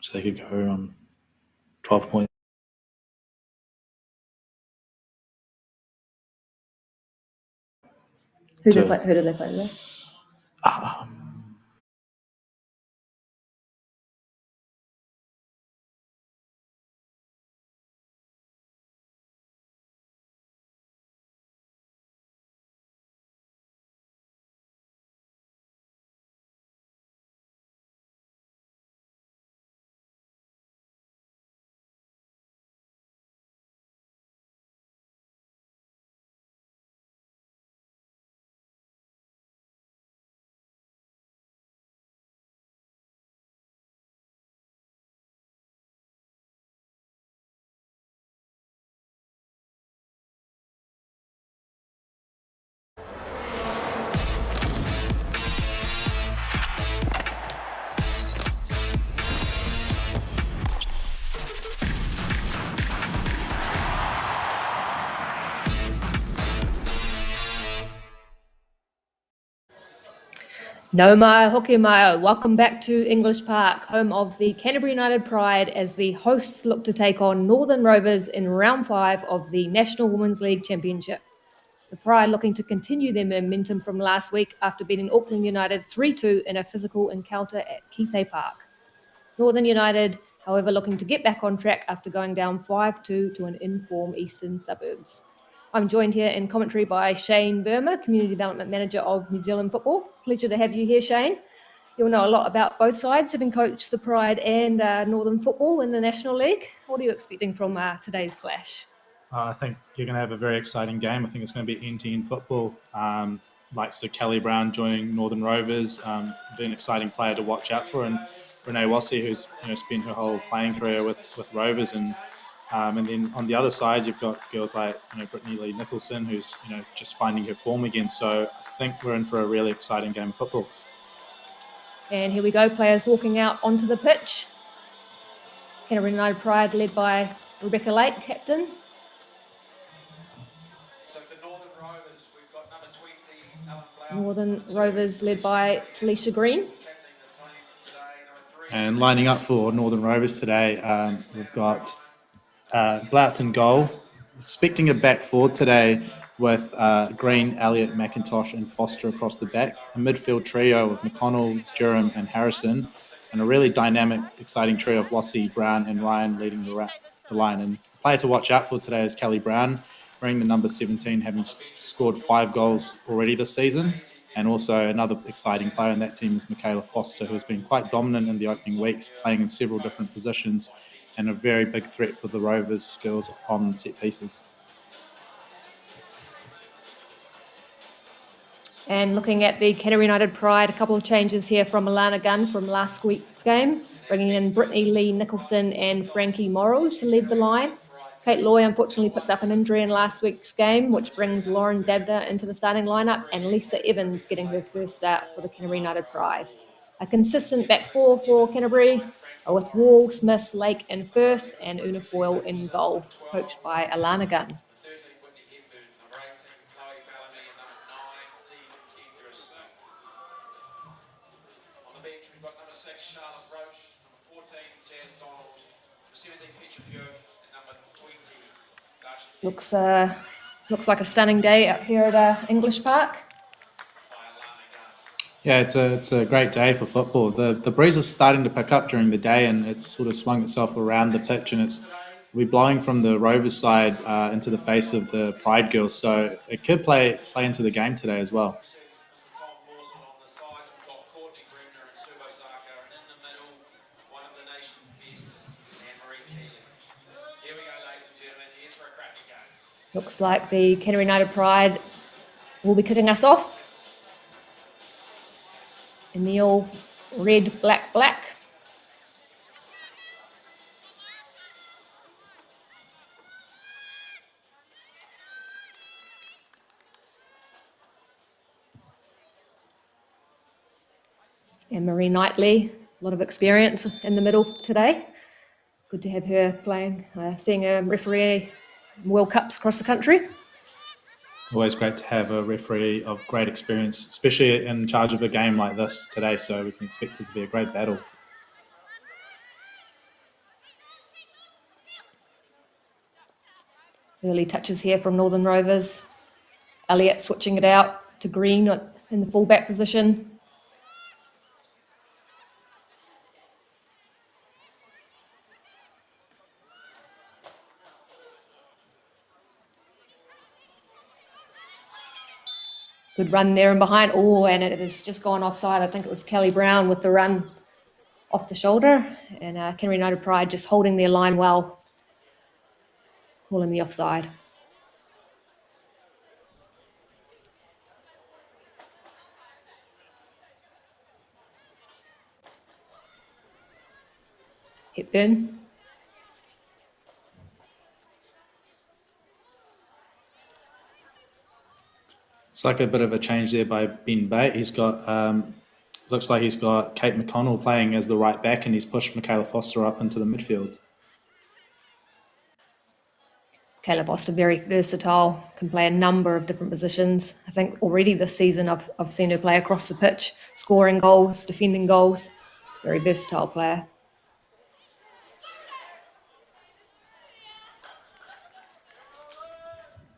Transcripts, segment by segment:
So they could go on 12 points. Who did they play with? No mai, hoki mai. Welcome back to English Park, home of the Canterbury United Pride, as the hosts look to take on Northern Rovers in round 5 of the National Women's League Championship. The Pride looking to continue their momentum from last week after beating Auckland United 3-2 in a physical encounter at Kithe Park. Northern United, however, looking to get back on track after going down 5-2 to an in-form Eastern Suburbs. I'm joined here in commentary by Shane Verma, Community Development Manager of New Zealand Football. Pleasure to have you here, Shane. You'll know a lot about both sides, having coached the Pride and Northern Football in the National League. What are you expecting from today's clash? I think you're going to have a very exciting game. I think it's going to be end-to-end football. Like Sir Kelly Brown joining Northern Rovers, be an exciting player to watch out for, and Renee Wassie, who's spent her whole playing career with Rovers, and then on the other side you've got girls like Brittany Lee Nicholson, who's just finding her form again. So I think we're in for a really exciting game of football. And here we go, players walking out onto the pitch. Canterbury United Pride led by Rebecca Lake, captain. So for Northern Rovers, we've got number 20, Alan Northern Rovers led by Talisha Green. And lining up for Northern Rovers today, we've got Blouts in goal. Expecting a back four today with Green, Elliott, McIntosh and Foster across the back. A midfield trio of McConnell, Durham and Harrison. And a really dynamic, exciting trio of Wassie, Brown and Ryan leading the line. And the player to watch out for today is Kelly Brown, wearing the number 17, having scored 5 goals already this season. And also another exciting player in that team is Michaela Foster, who has been quite dominant in the opening weeks, playing in several different positions, and a very big threat for the Rovers girls on set pieces. And looking at the Canterbury United Pride, a couple of changes here from Alana Gunn from last week's game, bringing in Brittany Lee Nicholson and Frankie Morrow to lead the line. Kate Loy unfortunately picked up an injury in last week's game, which brings Lauren Dabda into the starting lineup, and Lisa Evans getting her first start for the Canterbury United Pride. A consistent back four for Canterbury, with Wall, Smith, Lake and Firth, and Una Foyle in goal, coached by Alana Gunn. Looks like a stunning day out here at English Park. Yeah, it's a great day for football. The breeze is starting to pick up during the day, and it's sort of swung itself around the pitch, and it'll be blowing from the Rovers side into the face of the Pride girls. So it could play into the game today as well. Looks like the Canterbury United Pride will be kicking us off in the all red, black, black. And Marie Knightley, a lot of experience in the middle today. Good to have her playing, seeing her referee World Cups across the country. Always great to have a referee of great experience, especially in charge of a game like this today, so we can expect it to be a great battle. Early touches here from Northern Rovers. Elliott switching it out to Green in the fullback position. Good run there and behind. Oh, and it has just gone offside. I think it was Kelly Brown with the run off the shoulder. And Canterbury United Pride just holding their line well, calling the offside. Hepburn. It's like a bit of a change there by Ben Bate. He's got, looks like he's got Kate McConnell playing as the right back, and he's pushed Michaela Foster up into the midfield. Kayla Foster, very versatile, can play a number of different positions. I think already this season I've seen her play across the pitch, scoring goals, defending goals. Very versatile player.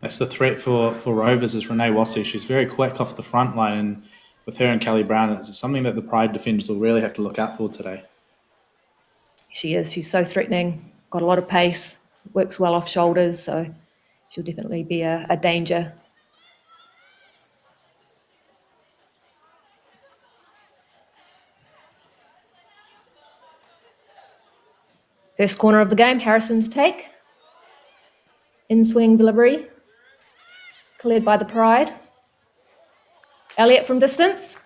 That's the threat for Rovers is Renee Wassie. She's very quick off the front line, and with her and Kelly Brown, it's something that the Pride defenders will really have to look out for today. She is. She's so threatening, got a lot of pace, works well off shoulders, so she'll definitely be a danger. First corner of the game, Harrison to take. In-swing delivery, cleared by the Pride. Elliott from distance.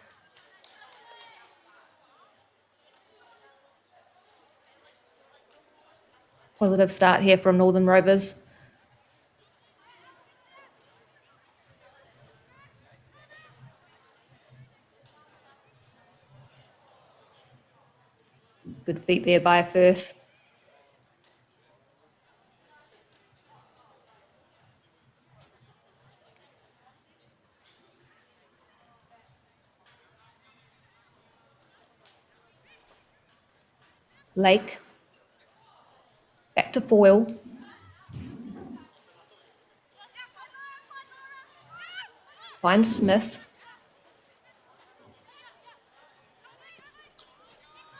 Positive start here from Northern Rovers. Good feet there by Firth. Lake. Back to Foyle. Finds Smith.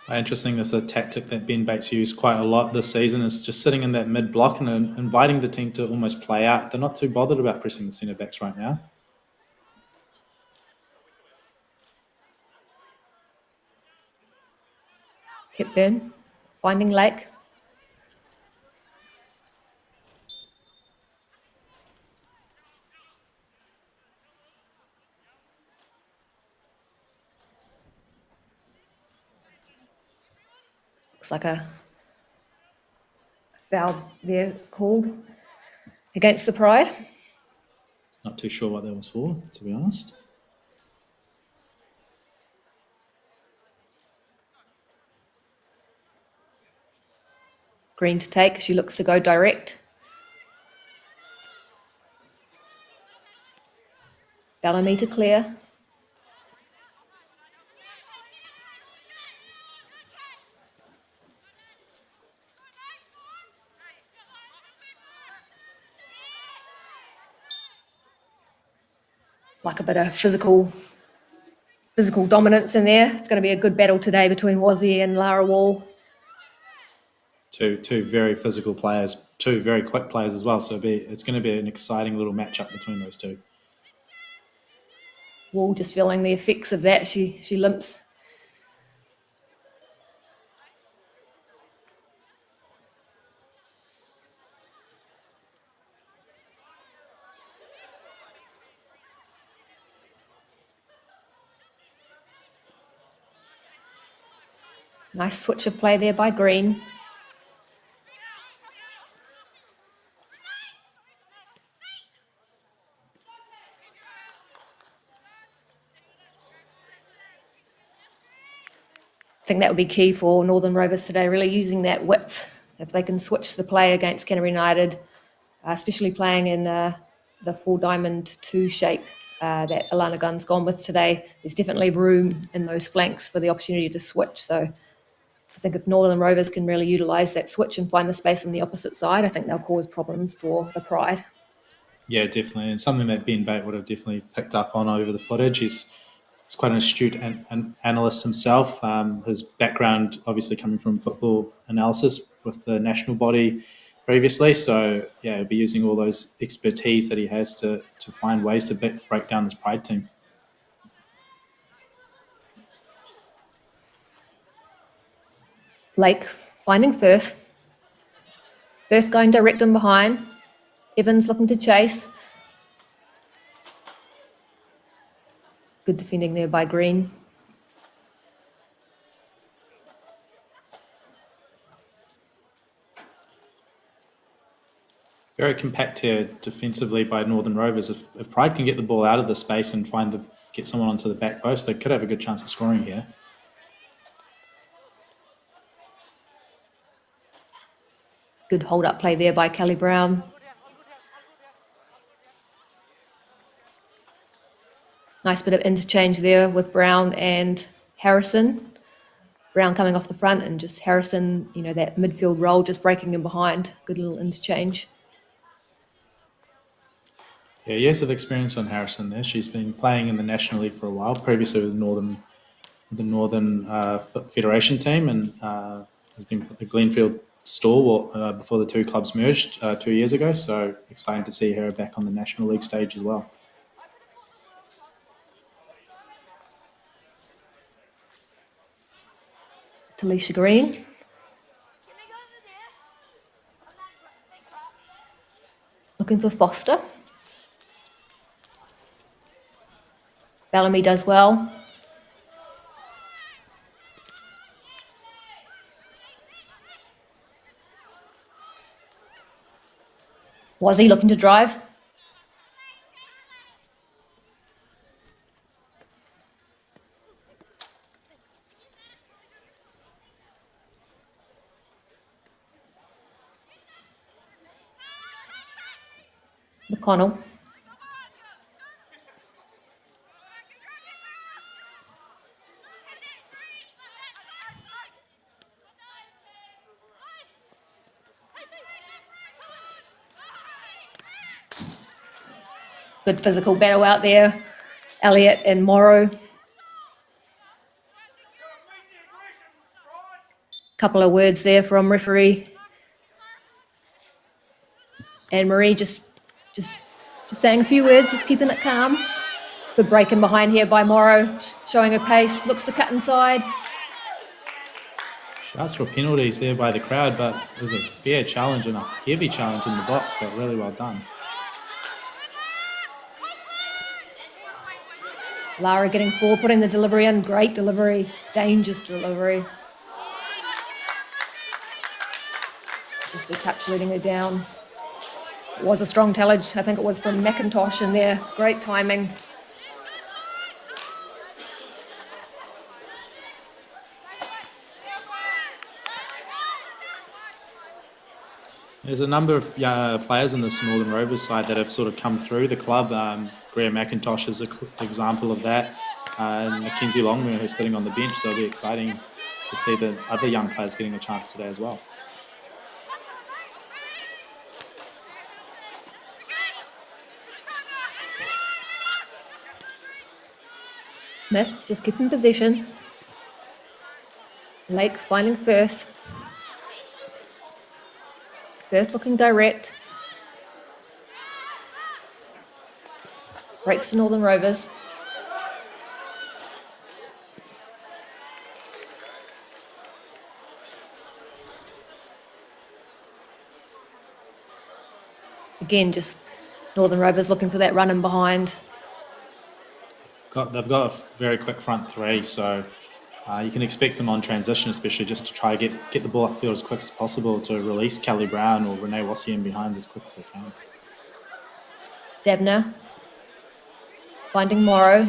Interesting, this is a tactic that Ben Bates used quite a lot this season, is just sitting in that mid-block and inviting the team to almost play out. They're not too bothered about pressing the centre-backs right now. Hepburn. Finding Lake. Looks like a foul there called against the Pride. Not too sure what that was for, to be honest. Green to take. She looks to go direct. Bellamy to clear. Like a bit of physical dominance in there. It's going to be a good battle today between Wazzy and Lara Wall. Two very physical players, two very quick players as well. So it's going to be an exciting little matchup between those two. Wall just feeling the effects of that. She limps. Nice switch of play there by Green. I think that would be key for Northern Rovers today, really using that width. If they can switch the play against Canterbury United, especially playing in the 4 diamond 2 shape that Alana Gunn's gone with today, there's definitely room in those flanks for the opportunity to switch. So I think if Northern Rovers can really utilise that switch and find the space on the opposite side, I think they'll cause problems for the Pride. Yeah, definitely, and something that Ben Bate would have definitely picked up on over the footage. He's quite an astute an analyst himself. His background, obviously, coming from football analysis with the national body previously. So, yeah, he'll be using all those expertise that he has to find ways to break down this Pride team. Lake finding Firth. Firth going direct in behind. Evans looking to chase. Good defending there by Green. Very compact here defensively by Northern Rovers. If Pride can get the ball out of the space and get someone onto the back post, they could have a good chance of scoring here. Good hold-up play there by Kelly Brown. Nice bit of interchange there with Brown and Harrison. Brown coming off the front and just Harrison, that midfield role, just breaking in behind. Good little interchange. Yeah, years of experience on Harrison there. She's been playing in the National League for a while, previously with the Northern Federation team, and has been a Glenfield stalwart before the two clubs merged 2 years ago. So exciting to see her back on the National League stage as well. Talisha Green. Looking for Foster. Bellamy does well. Was he looking to drive? McConnell. Good physical battle out there. Elliott and Morrow. Couple of words there from referee Anne Marie, just saying a few words, just keeping it calm. Good break in behind here by Morrow, showing her pace, looks to cut inside. Shouts for penalties there by the crowd, but it was a fair challenge and a heavy challenge in the box, but really well done. Lara getting forward, putting the delivery in. Great delivery, dangerous delivery. Just a touch letting her down. It was a strong challenge. I think it was from McIntosh in there. Great timing. There's a number of players in this Northern Rovers side that have sort of come through the club. Graham McIntosh is an example of that. Mackenzie Longmuir, who's sitting on the bench. So it'll be exciting to see the other young players getting a chance today as well. Smith just keeping possession. Lake finding Firth. Firth looking direct. Breaks the Northern Rovers. Again, just Northern Rovers looking for that run in behind. They've got a very quick front three, so you can expect them on transition, especially just to try to get the ball upfield as quick as possible to release Kelly Brown or Renee Wassian behind as quick as they can. Dabner finding Morrow.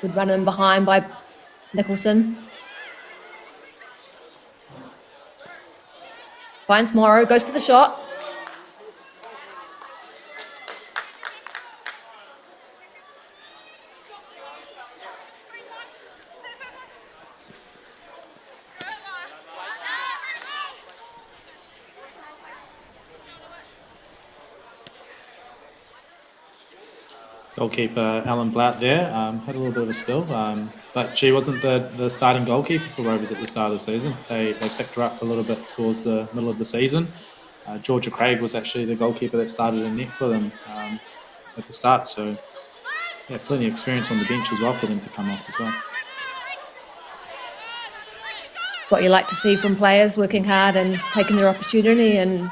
Good run in behind by Nicholson. Finds Morrow, goes for the shot. Goalkeeper Ellen Blatt there had a little bit of a spill, but she wasn't the starting goalkeeper for Rovers at the start of the season. They picked her up a little bit towards the middle of the season. Georgia Craig was actually the goalkeeper that started in net for them at the start, so yeah, plenty of experience on the bench as well for them to come off as well. It's what you like to see from players, working hard and taking their opportunity and,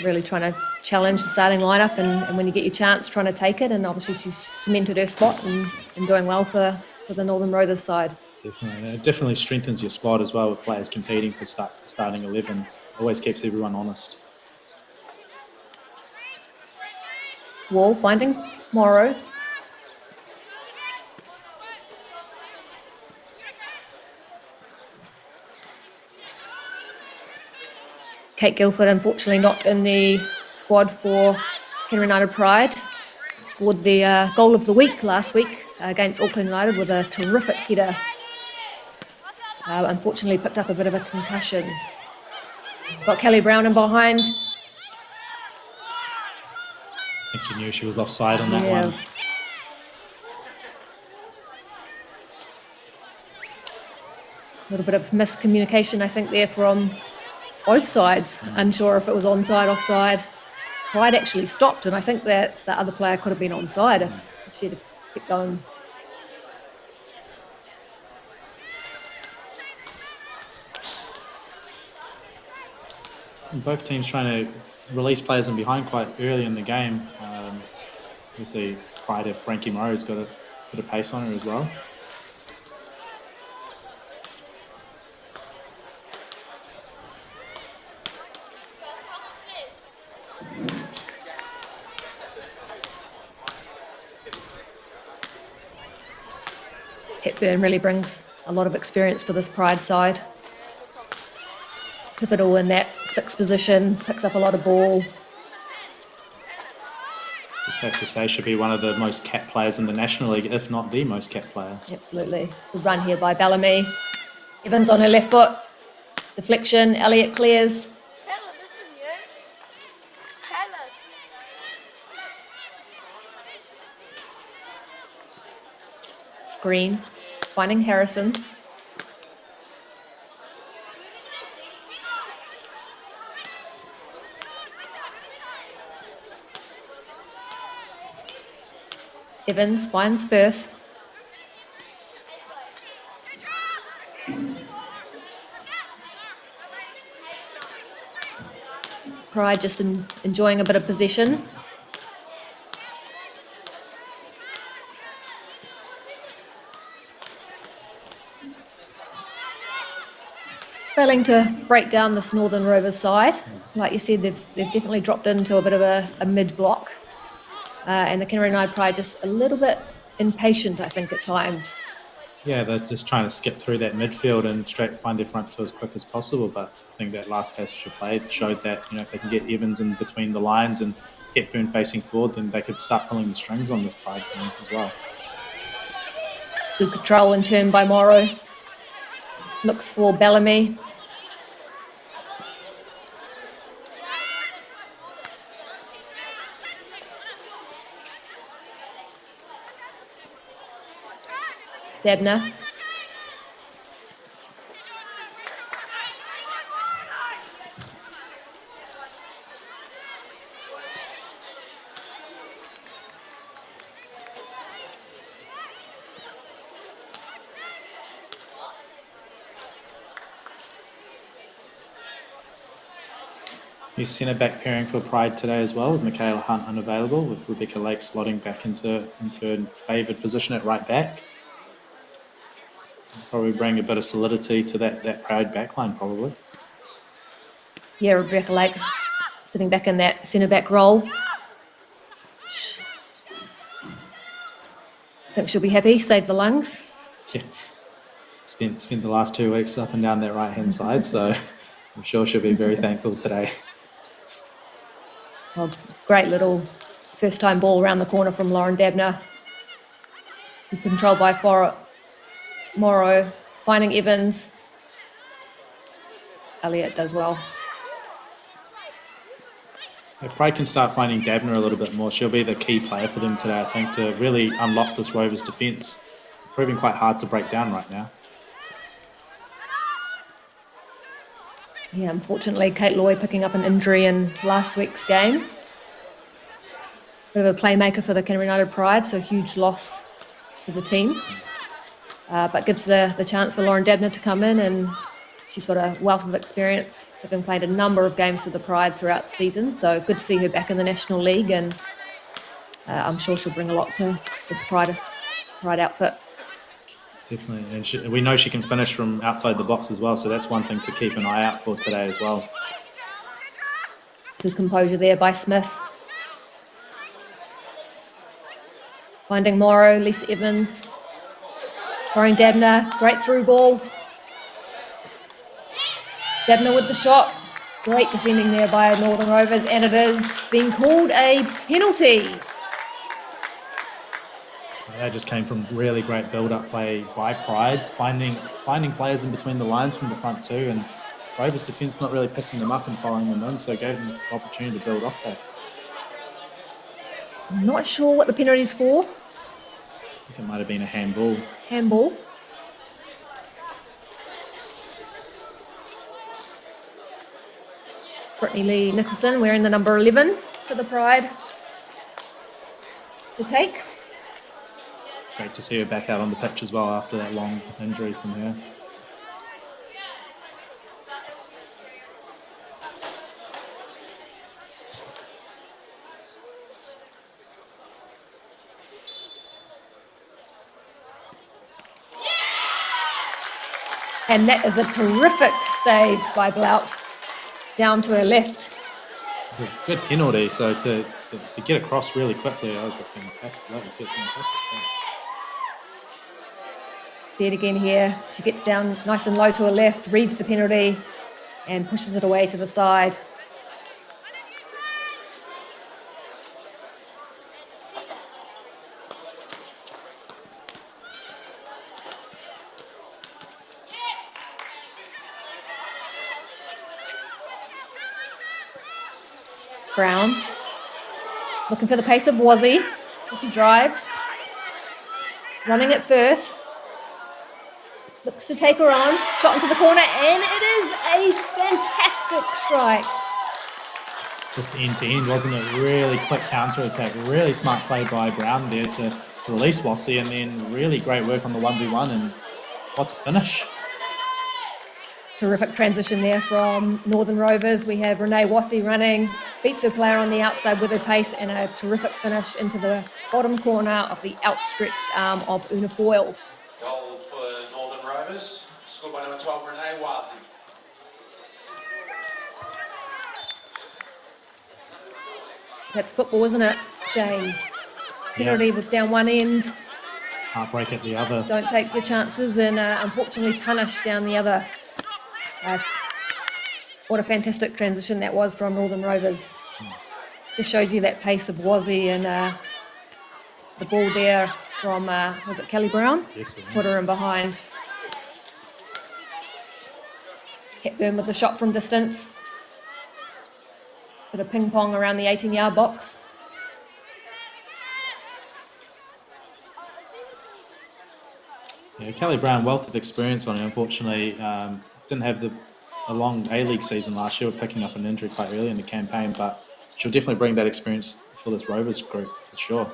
really trying to challenge the starting lineup and when you get your chance, trying to take it. And obviously she's cemented her spot and doing well for the Northern Rovers side. Definitely. It definitely strengthens your squad as well with players competing for starting 11. Always keeps everyone honest. Wall finding Morrow. Kate Guilford, unfortunately, not in the squad for Canterbury United Pride. Scored the goal of the week last week against Auckland United with a terrific header. Unfortunately, picked up a bit of a concussion. Got Kelly Brown in behind. I think she knew she was offside on that one. A little bit of miscommunication, I think, there from both sides. Unsure if it was onside, offside. Pride actually stopped, and I think that the other player could have been onside if she'd have kept going. And both teams trying to release players in behind quite early in the game. You see Pride if Frankie Morrow's got a bit of pace on her as well. Hepburn really brings a lot of experience to this Pride side. Pivotal in that sixth position, picks up a lot of ball. It's safe to say should be one of the most capped players in the National League, if not the most capped player. Absolutely. Good run here by Bellamy. Evans on her left foot. Deflection, Elliott clears. Green, finding Harrison. Evans finds Firth. Pride just enjoying a bit of possession. Failing to break down this Northern Rovers side. Like you said, they've definitely dropped into a bit of a mid-block. And the Canterbury United Pride just a little bit impatient, I think, at times. Yeah, they're just trying to skip through that midfield and find their front two as quick as possible. But I think that last passage you played showed that, if they can get Evans in between the lines and Hepburn facing forward, then they could start pulling the strings on this Pride team as well. Good control and turn by Morrow. Looks for Bellamy. Debner. New centre-back pairing for Pride today as well, with Michaela Hunt unavailable, with Rebecca Lake slotting back into a favoured position at right back. Probably bring a bit of solidity to that Pride backline, probably. Yeah, Rebecca Lake sitting back in that centre-back role. I think she'll be happy, save the lungs. Yeah, spent the last 2 weeks up and down that right-hand side, so I'm sure she'll be very thankful today. Oh, great little first-time ball around the corner from Lauren Dabner. Controlled by Morrow, finding Evans. Elliott does well. Pride can start finding Dabner a little bit more. She'll be the key player for them today, I think, to really unlock this Rovers defence. Proving quite hard to break down right now. Yeah, unfortunately, Kate Loy picking up an injury in last week's game. Bit of a playmaker for the Canterbury United Pride, so huge loss for the team. But gives the chance for Lauren Dabner to come in, and she's got a wealth of experience, having played a number of games for the Pride throughout the season. So good to see her back in the National League, and I'm sure she'll bring a lot to this Pride outfit. Definitely, and we know she can finish from outside the box as well, so that's one thing to keep an eye out for today as well. Good composure there by Smith. Finding Morrow, Lisa Evans. Throwing Dabner, great through ball. Dabner with the shot. Great defending there by Northern Rovers, and it is being called a penalty. That just came from really great build-up play by Pride, finding players in between the lines from the front too, and Rovers defence not really picking them up and following them in, so gave them the opportunity to build off that. I'm not sure what the penalty is for. I think it might have been a handball. Handball. Brittany Lee Nicholson wearing the number 11 for the Pride to take. Great to see her back out on the pitch as well after that long injury from her. And that is a terrific save by Blount, down to her left. It's a good penalty, so to get across really quickly, that was a fantastic save. See it again here. She gets down nice and low to her left, reads the penalty, and pushes it away to the side. Brown, looking for the pace of Wazzy. She drives, running it first. Looks to take her on, shot into the corner, and it is a fantastic strike. Just end to end, wasn't it? Really quick counter attack, really smart play by Brown there to release Wazzy, and then really great work on the 1v1, and what a finish. Terrific transition there from Northern Rovers. We have Renee Wazzy running, beats her player on the outside with her pace, and a terrific finish into the bottom corner of the outstretched arm of Una Foyle. Goal for Northern Rovers, scored by number 12, Renee Wazzy. That's football, isn't it, Shane? Penalty with down one end. Heartbreak at the other. Don't take your chances, and unfortunately punished down the other. What a fantastic transition that was from Northern Rovers. Just shows you that pace of Wazzy, and the ball there from, was it Kelly Brown? Yes, it Put her in behind. Hepburn with the shot from distance. Bit of ping pong around the 18-yard box. Yeah, Kelly Brown, wealth of experience on her. Unfortunately, didn't have a long A-League season last year, picking up an injury quite early in the campaign, but she'll definitely bring that experience for this Rovers group, for sure.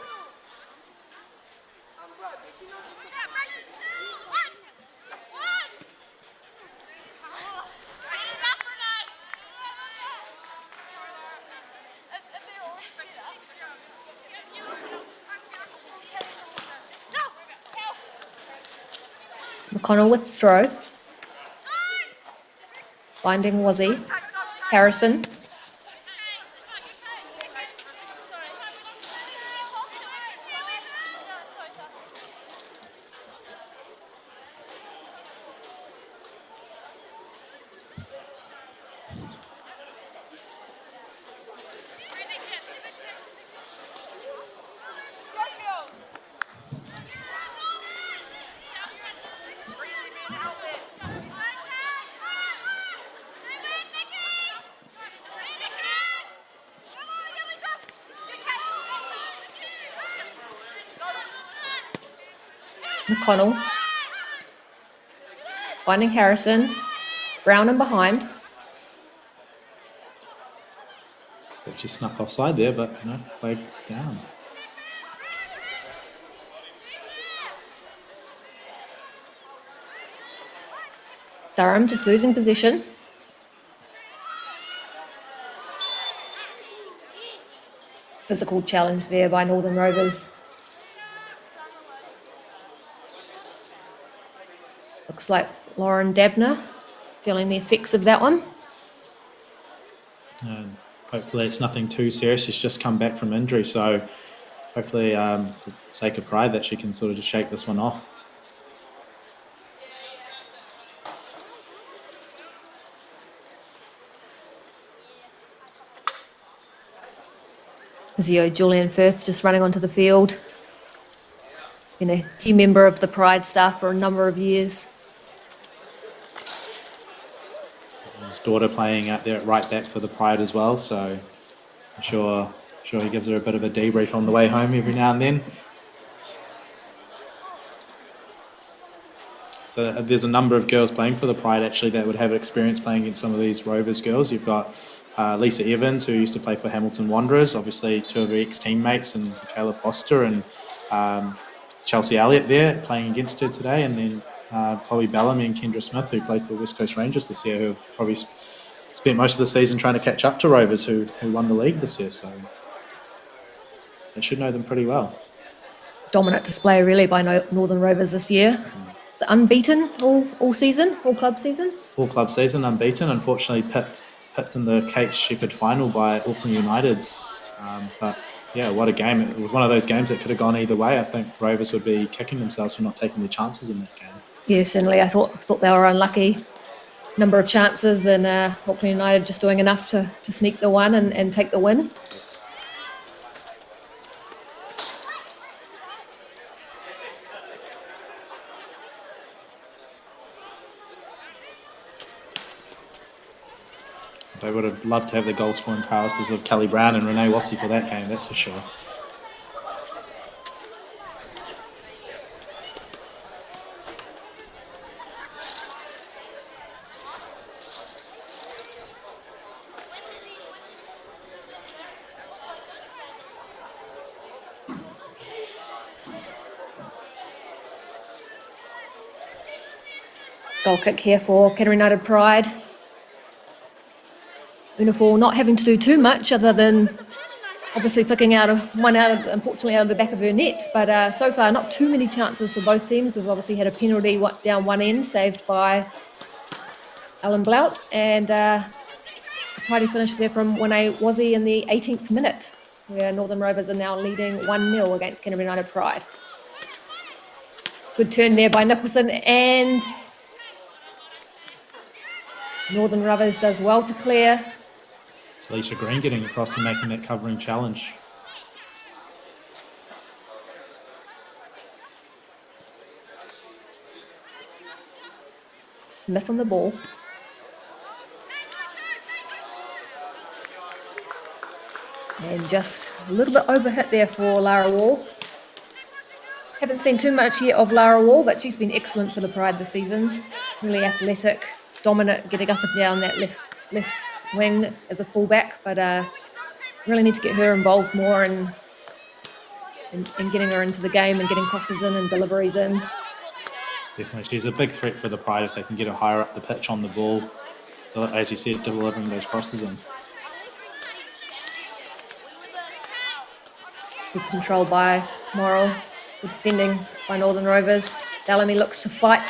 McConnell with throw. Finding Wazzy. Harrison. McConnell. Finding Harrison. Brown in behind. But she snuck offside there, but no, flag down. Durham just losing position. Physical challenge there by Northern Rovers. Looks like Lauren Dabner feeling the effects of that one. And hopefully it's nothing too serious. She's just come back from injury, so hopefully for the sake of pride that she can sort of just shake this one off. Physio Julian Firth just running onto the field. Been a key member of the Pride staff for a number of years. His daughter playing out there at right back for the Pride as well, so I'm sure he gives her a bit of a debrief on the way home every now and then. So there's a number of girls playing for the Pride actually that would have experience playing against some of these Rovers girls. You've got Lisa Evans, who used to play for Hamilton Wanderers, obviously two of her ex-teammates, and Michaela Foster and Chelsea Elliott there playing against her today, and then Chloe Bellamy and Kendra Smith, who played for West Coast Rangers this year, who probably spent most of the season trying to catch up to Rovers, who won the league this year, so they should know them pretty well. Dominant display really by Northern Rovers this year. It's unbeaten all season, all club season. All club season unbeaten. Unfortunately, pipped in the Kate Shepherd final by Auckland United's. But yeah, what a game. It was one of those games that could have gone either way. I think Rovers would be kicking themselves for not taking their chances in that game. Yeah, certainly. I thought they were unlucky. Number of chances, and Auckland United just doing enough to sneak the one and take the win. Yes. They would have loved to have the goal scoring prowess of Kelly Brown and Renee Wassie for that game, that's for sure. Goal kick here for Canterbury United Pride. Unifor not having to do too much other than obviously picking one out of the back of her net. But so far, not too many chances for both teams. We've obviously had a penalty down one end, saved by Alan Blount, and a tidy finish there from Winnie Wazzy in the 18th minute, where Northern Rovers are now leading 1-0 against Canterbury United Pride. Good turn there by Nicholson, and Northern Rovers does well to clear. It's Alicia Green getting across and making that covering challenge. Smith on the ball. And just a little bit overhit there for Lara Wall. Haven't seen too much yet of Lara Wall, but she's been excellent for the Pride this season. Really athletic, dominant, getting up and down that left wing as a fullback, but really need to get her involved more in getting her into the game and getting crosses in and deliveries in. Definitely, she's a big threat for the Pride if they can get her higher up the pitch on the ball, as you said, delivering those crosses in. Good control by Morrill, good defending by Northern Rovers. Bellamy looks to fight.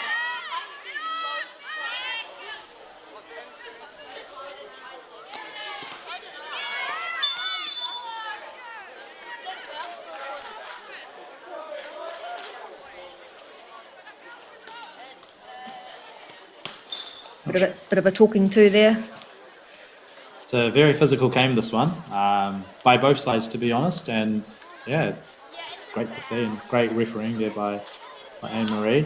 Bit of a talking to there. It's a very physical game, this one, by both sides, to be honest. And yeah, it's great to see, and great refereeing there by Anne-Marie.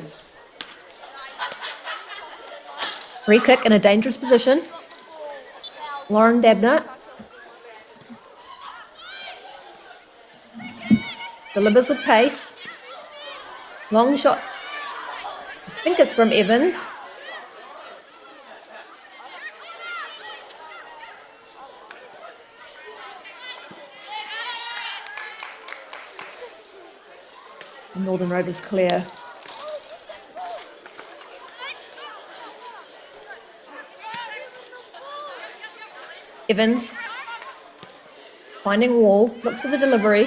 Free kick in a dangerous position. Lauren Dabner delivers with pace. Long shot I think it's from Evans. Northern Rovers clear. Evans finding Wall, looks for the delivery.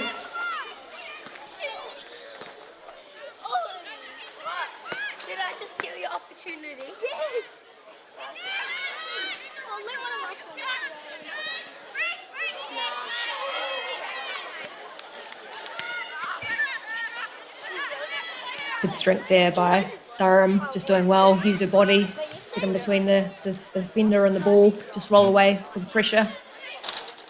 Did I just steal your opportunity? Yes! Well, let one of us go. Good strength there by Durham, just doing well. Use her body, get in between the defender and the ball, just roll away from pressure.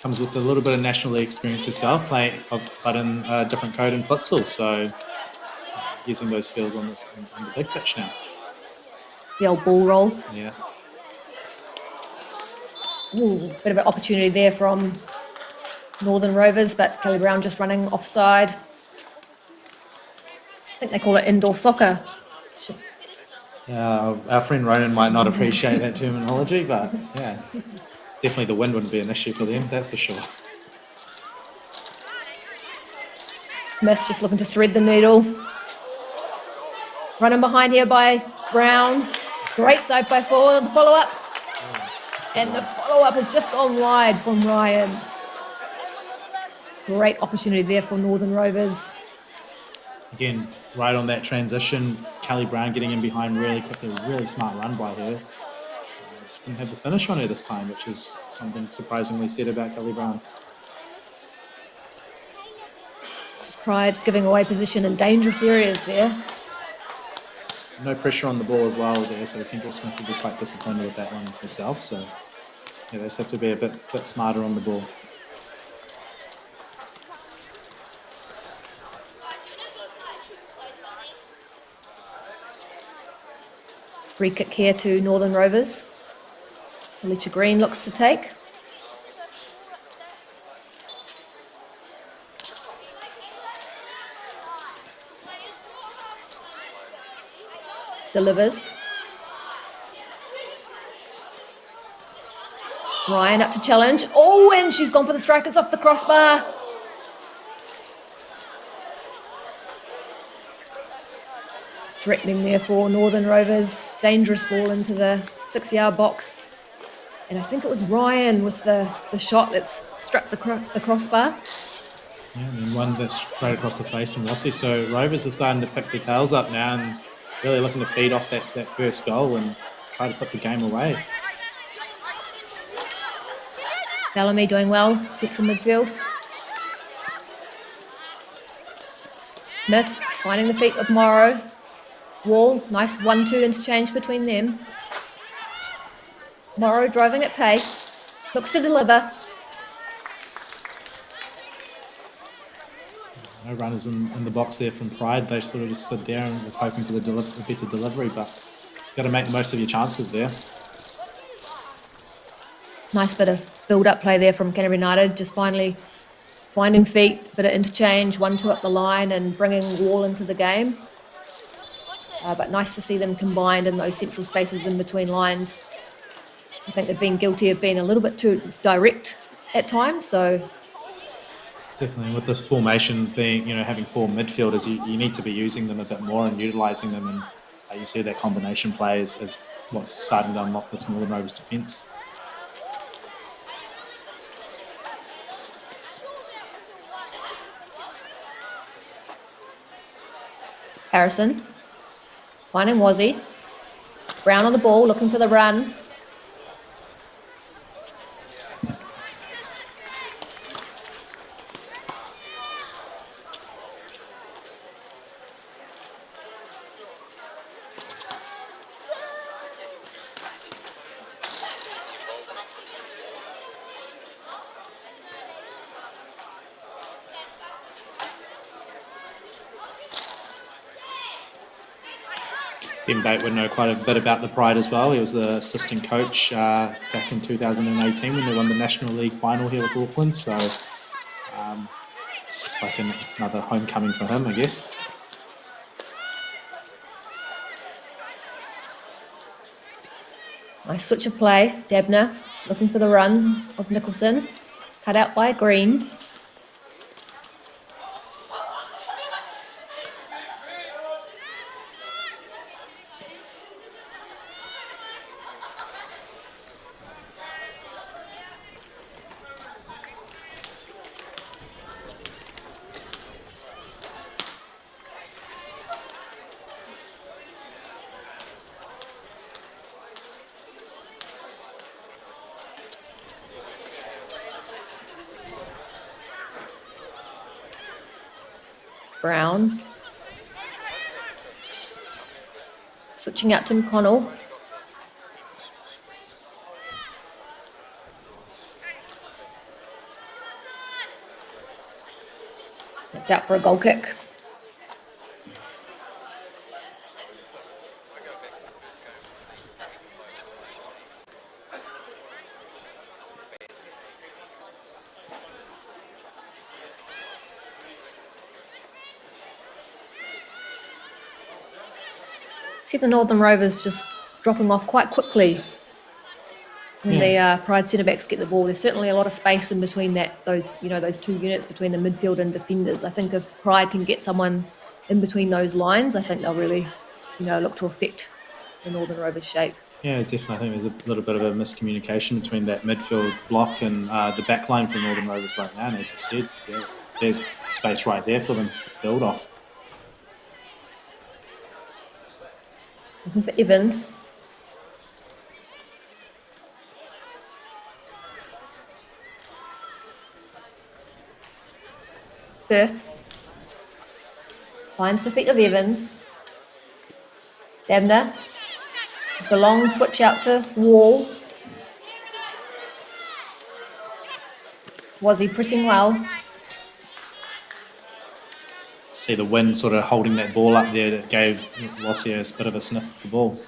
Comes with a little bit of National League experience herself, but in a different code in futsal. So using those skills on the big pitch now. The old ball roll. Yeah. Ooh, bit of an opportunity there from Northern Rovers, but Kelly Brown just running offside. I think they call it indoor soccer. Our friend Ronan might not appreciate that terminology, but yeah, definitely the wind wouldn't be an issue for them, that's for sure. Smith just looking to thread the needle. Running behind here by Brown. Great save by Ford, the follow-up. And the follow-up has just gone wide from Ryan. Great opportunity there for Northern Rovers. Again, right on that transition, Kelly Brown getting in behind really quickly, really smart run by her. Just didn't have the finish on her this time, which is something surprisingly said about Kelly Brown. Just Pride giving away position in dangerous areas there. No pressure on the ball as well there, so Kendra Smith will be quite disappointed with that one herself. So yeah, they just have to be a bit smarter on the ball. Free kick here to Northern Rovers. Talisha Green looks to take. Delivers. Ryan up to challenge. Oh, and she's gone for the strike. It's off the crossbar. Threatening there for Northern Rovers. Dangerous ball into the 6-yard box. And I think it was Ryan with the shot that's struck the crossbar. Yeah, and then one that's straight across the face from Rossi. So Rovers are starting to pick their tails up now and really looking to feed off that first goal and try to put the game away. Bellamy doing well, central midfield. Smith finding the feet of Morrow. Wall, nice 1-2 interchange between them. Morrow driving at pace, looks to deliver. No runners in the box there from Pride. They sort of just stood there and was hoping for the better delivery, but you've got to make the most of your chances there. Nice bit of build-up play there from Canterbury United, just finally finding feet, bit of interchange, 1-2 up the line and bringing Wall into the game. But nice to see them combined in those central spaces in between lines. I think they've been guilty of being a little bit too direct at times, so... Definitely, with this formation being, having 4 midfielders, you need to be using them a bit more and utilising them, and you see that combination play is what's starting to unlock this Northern Rovers defence. Harrison finding Wazzy. Brown on the ball, looking for the run. Ben Bate would know quite a bit about the Pride as well. He was the assistant coach back in 2018 when they won the National League final here with Auckland. So it's just like another homecoming for him, I guess. Nice switch of play. Debner looking for the run of Nicholson. Cut out by Green. Brown. Switching out to McConnell. That's out for a goal kick. See the Northern Rovers just dropping off quite quickly when the Pride centre backs get the ball. There's certainly a lot of space in between those two units between the midfield and defenders. I think if Pride can get someone in between those lines, I think they'll really, look to affect the Northern Rovers shape. Yeah, definitely. I think there's a little bit of a miscommunication between that midfield block and the back line for Northern Rovers right now. And as I said, there's space right there for them to build off. Looking for Evans. First. Finds the feet of Evans. Debner. The long switch out to Wall. Was he pressing well? See the wind sort of holding that ball up there that gave Lossier a bit of a sniff of the ball.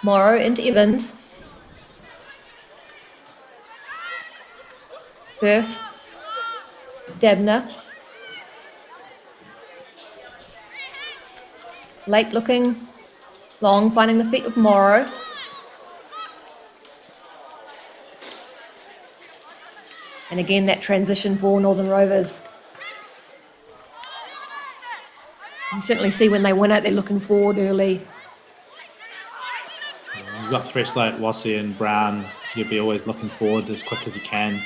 Morrow into Evans. First. Debner. Late looking. Long finding the feet of Morrow. And again, that transition for Northern Rovers. You certainly see when they win it, they're looking forward early. You've got threats like Wassie and Brown. You'll be always looking forward as quick as you can. You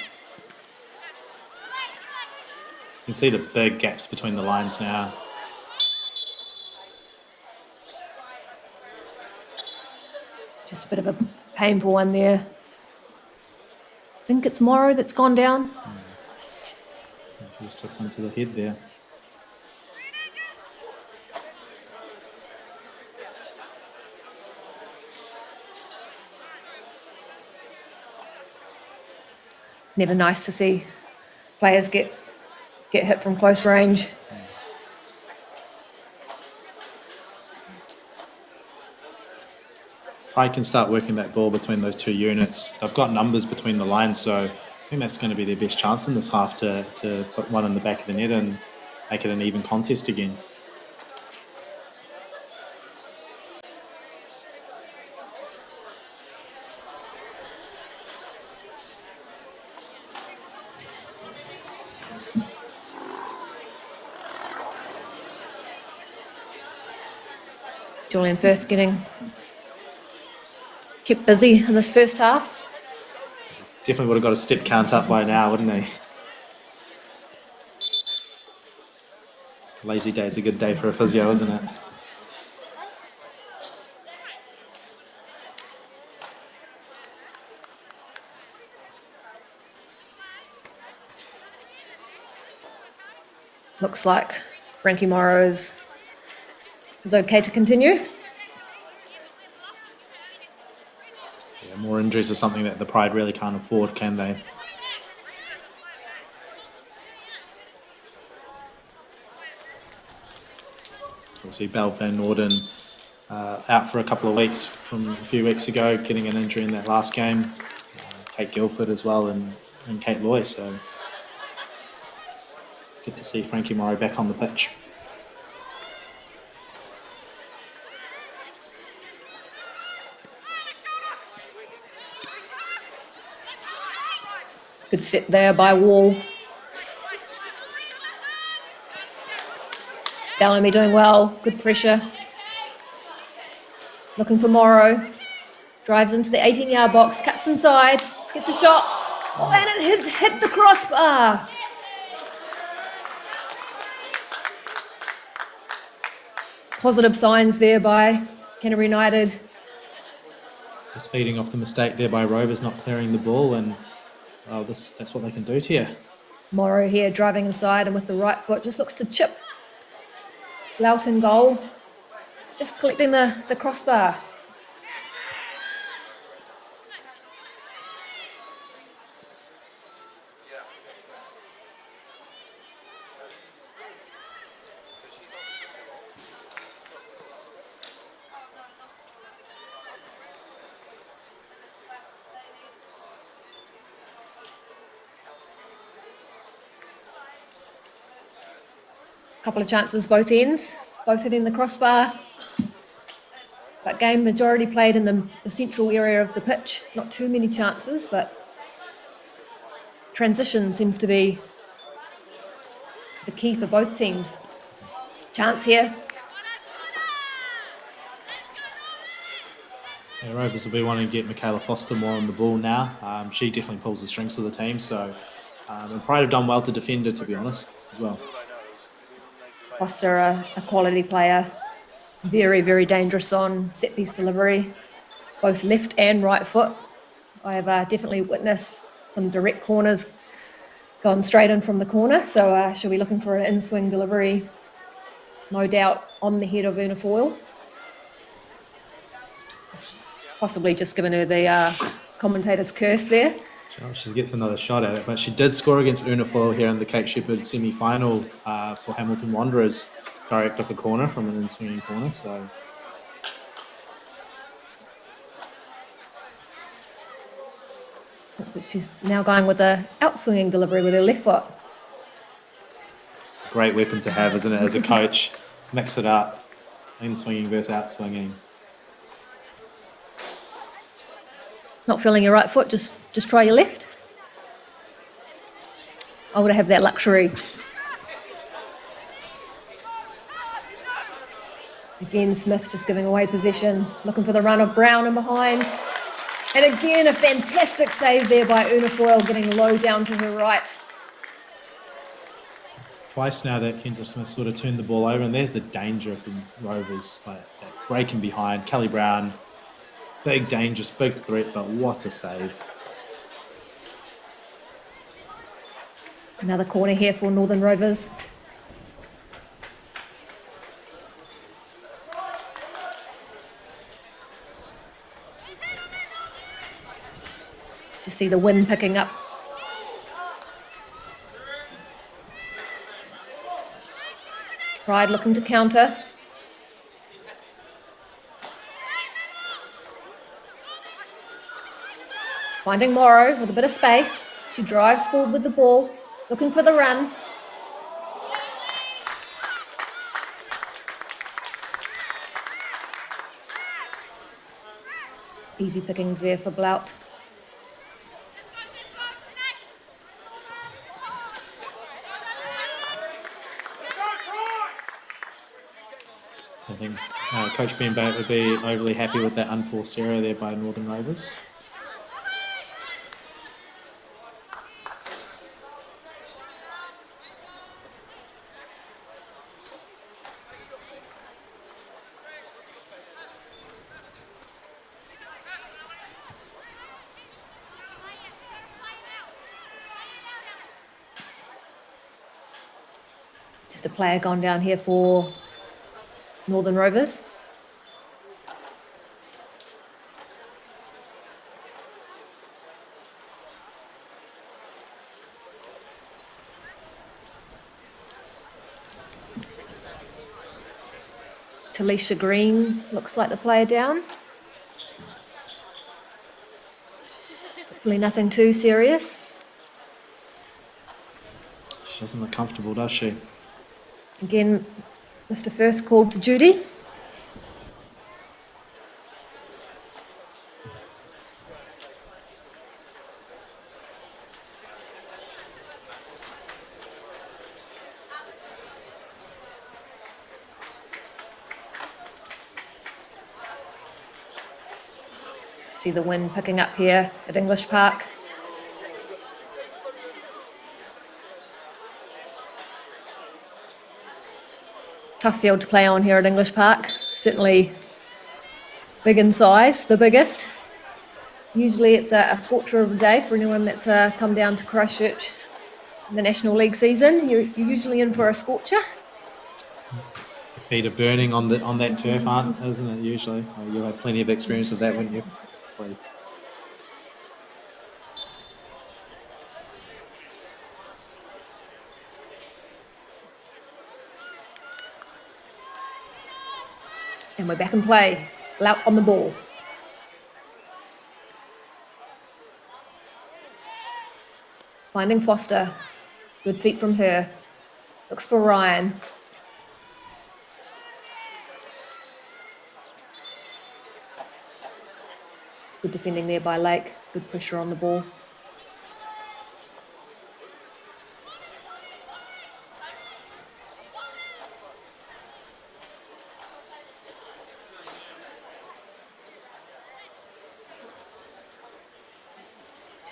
can see the big gaps between the lines now. Just a bit of a painful one there. I think it's Morrow that's gone down. He just took one to the head there. Never nice to see players get hit from close range. Pride can start working that ball between those two units. They've got numbers between the lines, so I think that's going to be their best chance in this half to put one in the back of the net and make it an even contest again. Julian First kept busy in this first half. Definitely would have got a step count up by now, wouldn't he? Lazy day is a good day for a physio, isn't it? Looks like Frankie Morrow is okay to continue. Yeah, more injuries are something that the Pride really can't afford, can they? Obviously, Belle Van Norden out for a couple of weeks from a few weeks ago, getting an injury in that last game. Kate Guilford as well and Kate Loy, so Good to see Frankie Morrow back on the pitch. Good set there by Wall. Bellamy doing well. Good pressure. Looking for Morrow. Drives into the 18-yard box, cuts inside, gets a shot. Oh, and it has hit the crossbar. Positive signs there by Canterbury United. Just feeding off the mistake there by Rovers not clearing the ball, and that's what they can do to you. Morrow here driving inside and with the right foot just looks to chip. Loughton goal. Just collecting the crossbar. Couple of chances both ends, both hitting the crossbar. But game majority played in the central area of the pitch. Not too many chances, but transition seems to be the key for both teams. Chance here. Yeah, Rovers will be wanting to get Michaela Foster more on the ball now. She definitely pulls the strings of the team, so and Pride have done well to defend her, to be honest, as well. Foster, a quality player. Very, very dangerous on set-piece delivery, both left and right foot. I have definitely witnessed some direct corners gone straight in from the corner, so she'll be looking for an in-swing delivery, no doubt on the head of Una Foyle. Possibly just given her the commentator's curse there. She gets another shot at it, but she did score against Una Foyle here in the Cape Shepherd semi-final for Hamilton Wanderers, direct off a corner from an in-swinging corner. So she's now going with a out-swinging delivery with her left foot. it's a great weapon to have, isn't it, as a coach? Mix it up, in-swinging versus out-swinging. Not feeling your right foot, just try your left. I would have that luxury. Again, Smith just giving away possession, looking for the run of Brown in behind. And again, a fantastic save there by Una Foyle, getting low down to her right. It's twice now that Kendra Smith sort of turned the ball over, and there's the danger from Rovers, like that breaking behind. Kelly Brown, big dangerous, big threat, but what a save. Another corner here for Northern Rovers. Just see the wind picking up. Pride looking to counter. Finding Morrow with a bit of space. She drives forward with the ball, looking for the run. Easy pickings there for Blout. I think Coach Ben Bate would be overly happy with that unforced error there by Northern Rovers. Just a player gone down here for Northern Rovers. Talisha Green looks like the player down. Hopefully nothing too serious. She doesn't look comfortable, does she? Again, Mr. Firth called to Judy. See the wind picking up here at English Park. Tough field to play on here at English Park. Certainly big in size, the biggest. Usually it's a scorcher of a day for anyone that's come down to Christchurch in the National League season. You're usually in for a scorcher. Feet are burning on that turf, isn't it, usually? You'll have plenty of experience of that, wouldn't you? And we're back in play. Blount on the ball. Finding Foster. Good feet from her. Looks for Ryan. Good defending there by Lake. Good pressure on the ball.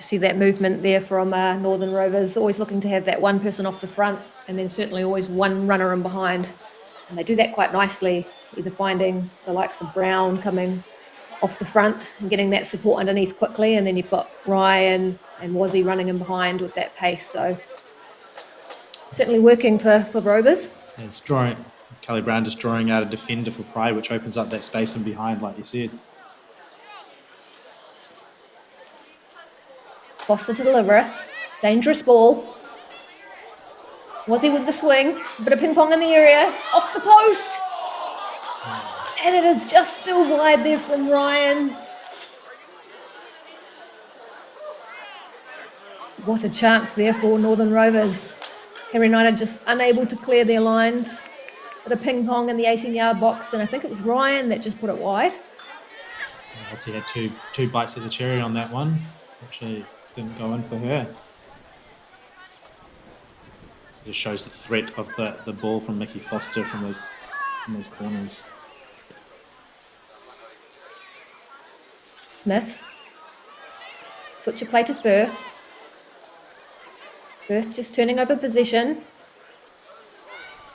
See that movement there from Northern Rovers, always looking to have that one person off the front and then certainly always one runner in behind. And they do that quite nicely, either finding the likes of Brown coming off the front and getting that support underneath quickly, and then you've got Ryan and Wazzy running in behind with that pace. So certainly working for Rovers. And it's drawing, Kelly Brown just drawing out a defender for Pride, which opens up that space in behind, like you said. Foster to deliver. Dangerous ball. Wazzy with the swing. Bit of ping pong in the area. Off the post. And it is just still wide there from Ryan. What a chance there for Northern Rovers. Canterbury United just unable to clear their lines. Bit of ping pong in the 18-yard box, and I think it was Ryan that just put it wide. Wazzy had two bites of the cherry on that one. Actually didn't go in for her. Just shows the threat of the ball from Mickey Foster from those corners. Smith. Switch of play to Firth. Firth just turning over possession.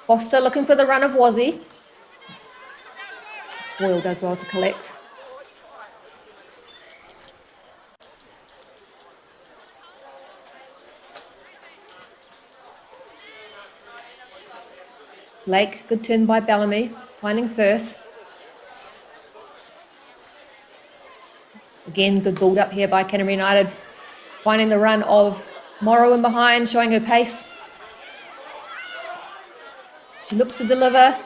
Foster looking for the run of Wazzy. Boyle does well to collect. Lake, good turn by Bellamy, finding Firth. Again, good build up here by Canterbury United, finding the run of Morrow in behind, showing her pace. She looks to deliver,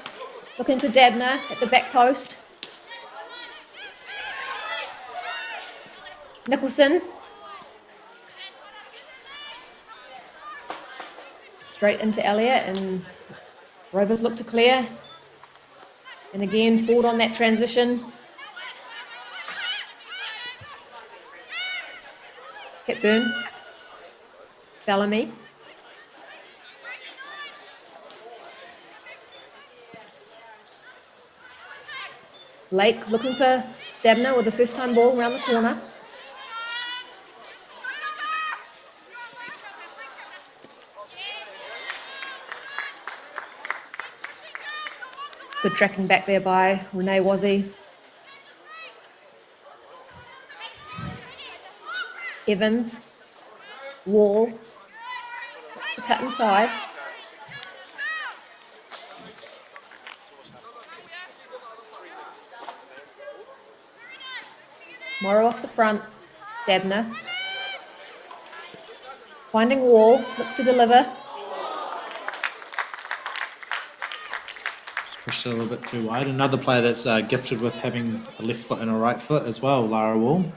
looking for Dabner at the back post. Nicholson. Straight into Elliott, and Rovers look to clear. And again, forward on that transition. Hepburn. Bellamy. Lake looking for Dabner with the first time ball around the corner. Good tracking back there by Renee Wazzy. Evans. Wall. What's the cut inside? Morrow off the front. Dabner. Finding Wall. Looks to deliver. Pushed it a little bit too wide. Another player that's gifted with having a left foot and a right foot as well, Lara Wall.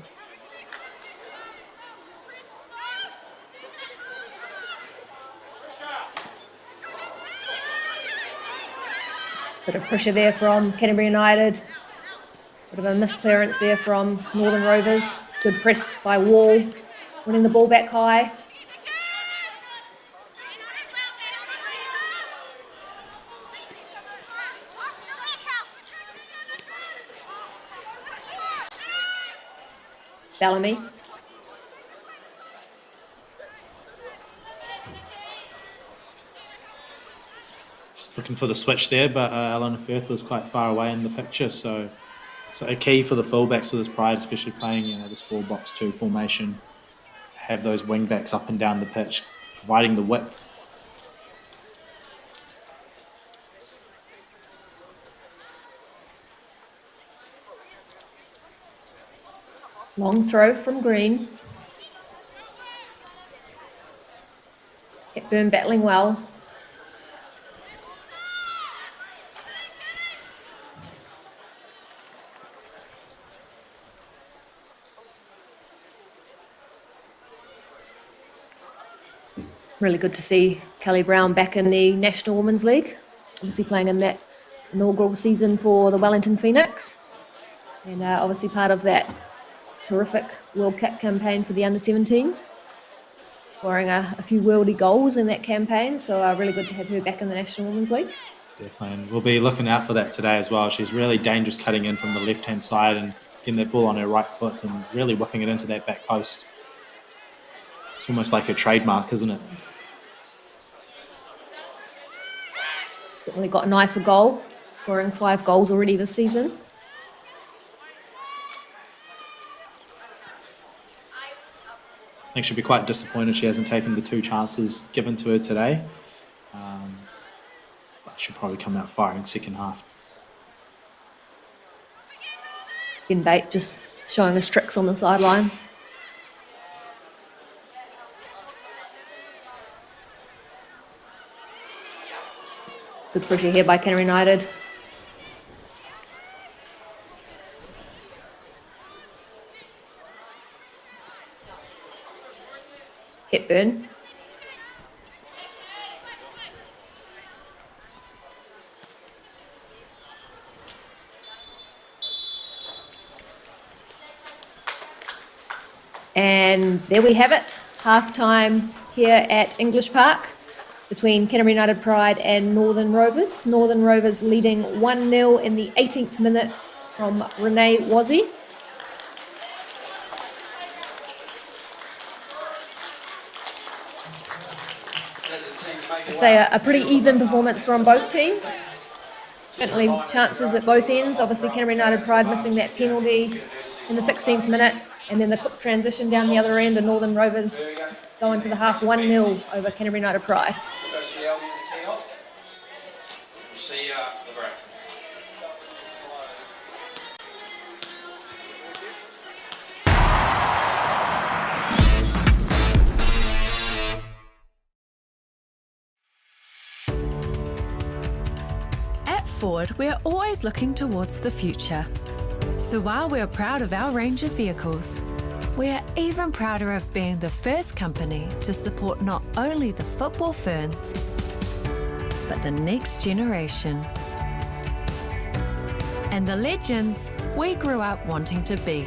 Bit of pressure there from Canterbury United. Bit of a misclearance there from Northern Rovers. Good press by Wall, winning the ball back high. Bellamy. Just looking for the switch there, but Alan Firth was quite far away in the picture, so it's a key for the fullbacks with this Pride, especially playing this 4-box-2 formation, to have those wing backs up and down the pitch, providing the width. Long throw from Green. Hepburn battling well. Really good to see Kelly Brown back in the National Women's League. Obviously playing in that inaugural season for the Wellington Phoenix. And obviously part of that terrific World Cup campaign for the under-17s. Scoring a few worldy goals in that campaign. So really good to have her back in the National Women's League. Definitely, and we'll be looking out for that today as well. She's really dangerous cutting in from the left-hand side and getting that ball on her right foot and really whipping it into that back post. It's almost like her trademark, isn't it? Certainly got an eye for goal, scoring 5 goals already this season. I think she'll be quite disappointed she hasn't taken the 2 chances given to her today. But she'll probably come out firing second half. Bate just showing his tricks on the sideline. Good pressure here by Canterbury United. Hepburn. And there we have it, half-time here at English Park between Canterbury United Pride and Northern Rovers. Northern Rovers leading 1-0 in the 18th minute from Renee Wazzie. I'd say a pretty even performance from both teams. Certainly chances at both ends. Obviously Canterbury United Pride missing that penalty in the 16th minute, and then the quick transition down the other end, and Northern Rovers going to the half 1-0 over Canterbury United Pride. See you after the break. At Ford, we're always looking towards the future. So while we're proud of our range of vehicles, we're even prouder of being the first company to support not only the football ferns, but the next generation. And the legends we grew up wanting to be.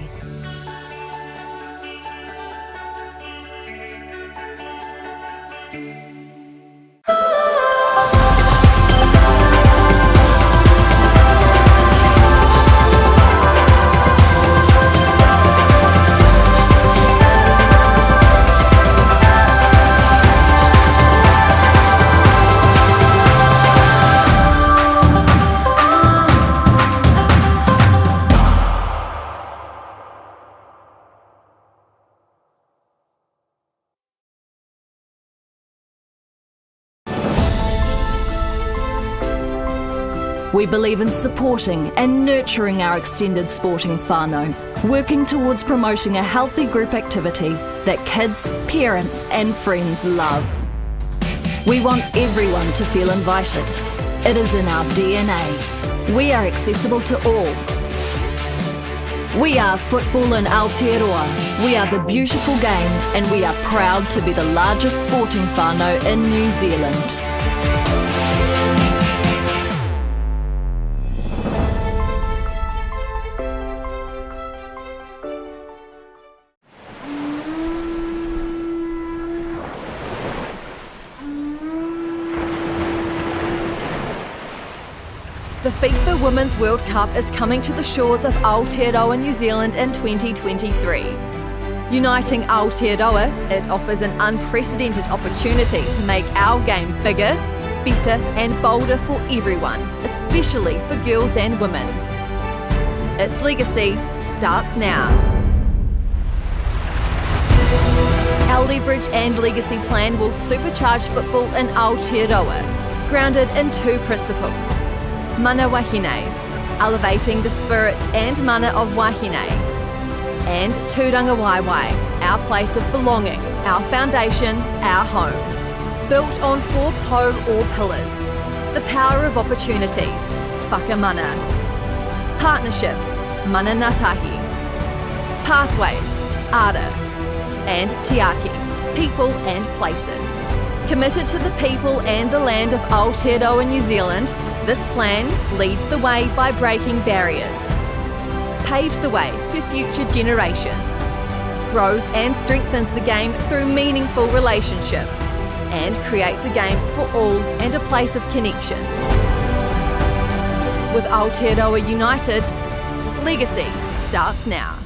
We believe in supporting and nurturing our extended sporting whānau, working towards promoting a healthy group activity that kids, parents and friends love. We want everyone to feel invited. It is in our DNA. We are accessible to all. We are football in Aotearoa. We are the beautiful game, and we are proud to be the largest sporting whānau in New Zealand. FIFA Women's World Cup is coming to the shores of Aotearoa, New Zealand in 2023. Uniting Aotearoa, it offers an unprecedented opportunity to make our game bigger, better and bolder for everyone, especially for girls and women. Its legacy starts now. Our leverage and legacy plan will supercharge football in Aotearoa, grounded in two principles. Mana wahine, elevating the spirit and mana of wahine. And Tūranga Waiwai, our place of belonging, our foundation, our home. Built on 4 po or pillars. The power of opportunities, whakamana. Partnerships, mana ngātahi. Pathways, ara. And tiaki, people and places. Committed to the people and the land of Aotearoa, New Zealand, this plan leads the way by breaking barriers, paves the way for future generations, grows and strengthens the game through meaningful relationships, and creates a game for all and a place of connection. With Aotearoa united, legacy starts now.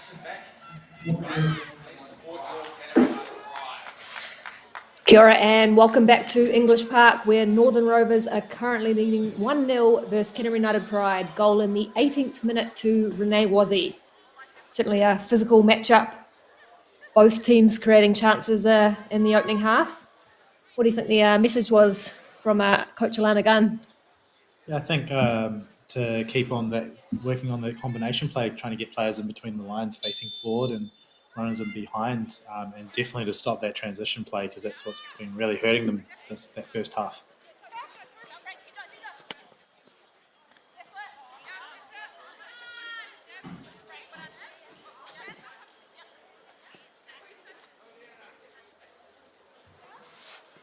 sit back. Please support your Canterbury United pride. Kia ora and welcome back to English Park, where Northern Rovers are currently leading 1-0 versus Canterbury United Pride. Goal in the 18th minute to Renee Wazzy. Certainly a physical matchup. Both teams creating chances in the opening half. What do you think the message was from Coach Alana Gunn? Yeah, I think to keep on that, working on the combination play, trying to get players in between the lines, facing forward and runners in behind, and definitely to stop that transition play because that's what's been really hurting them that first half.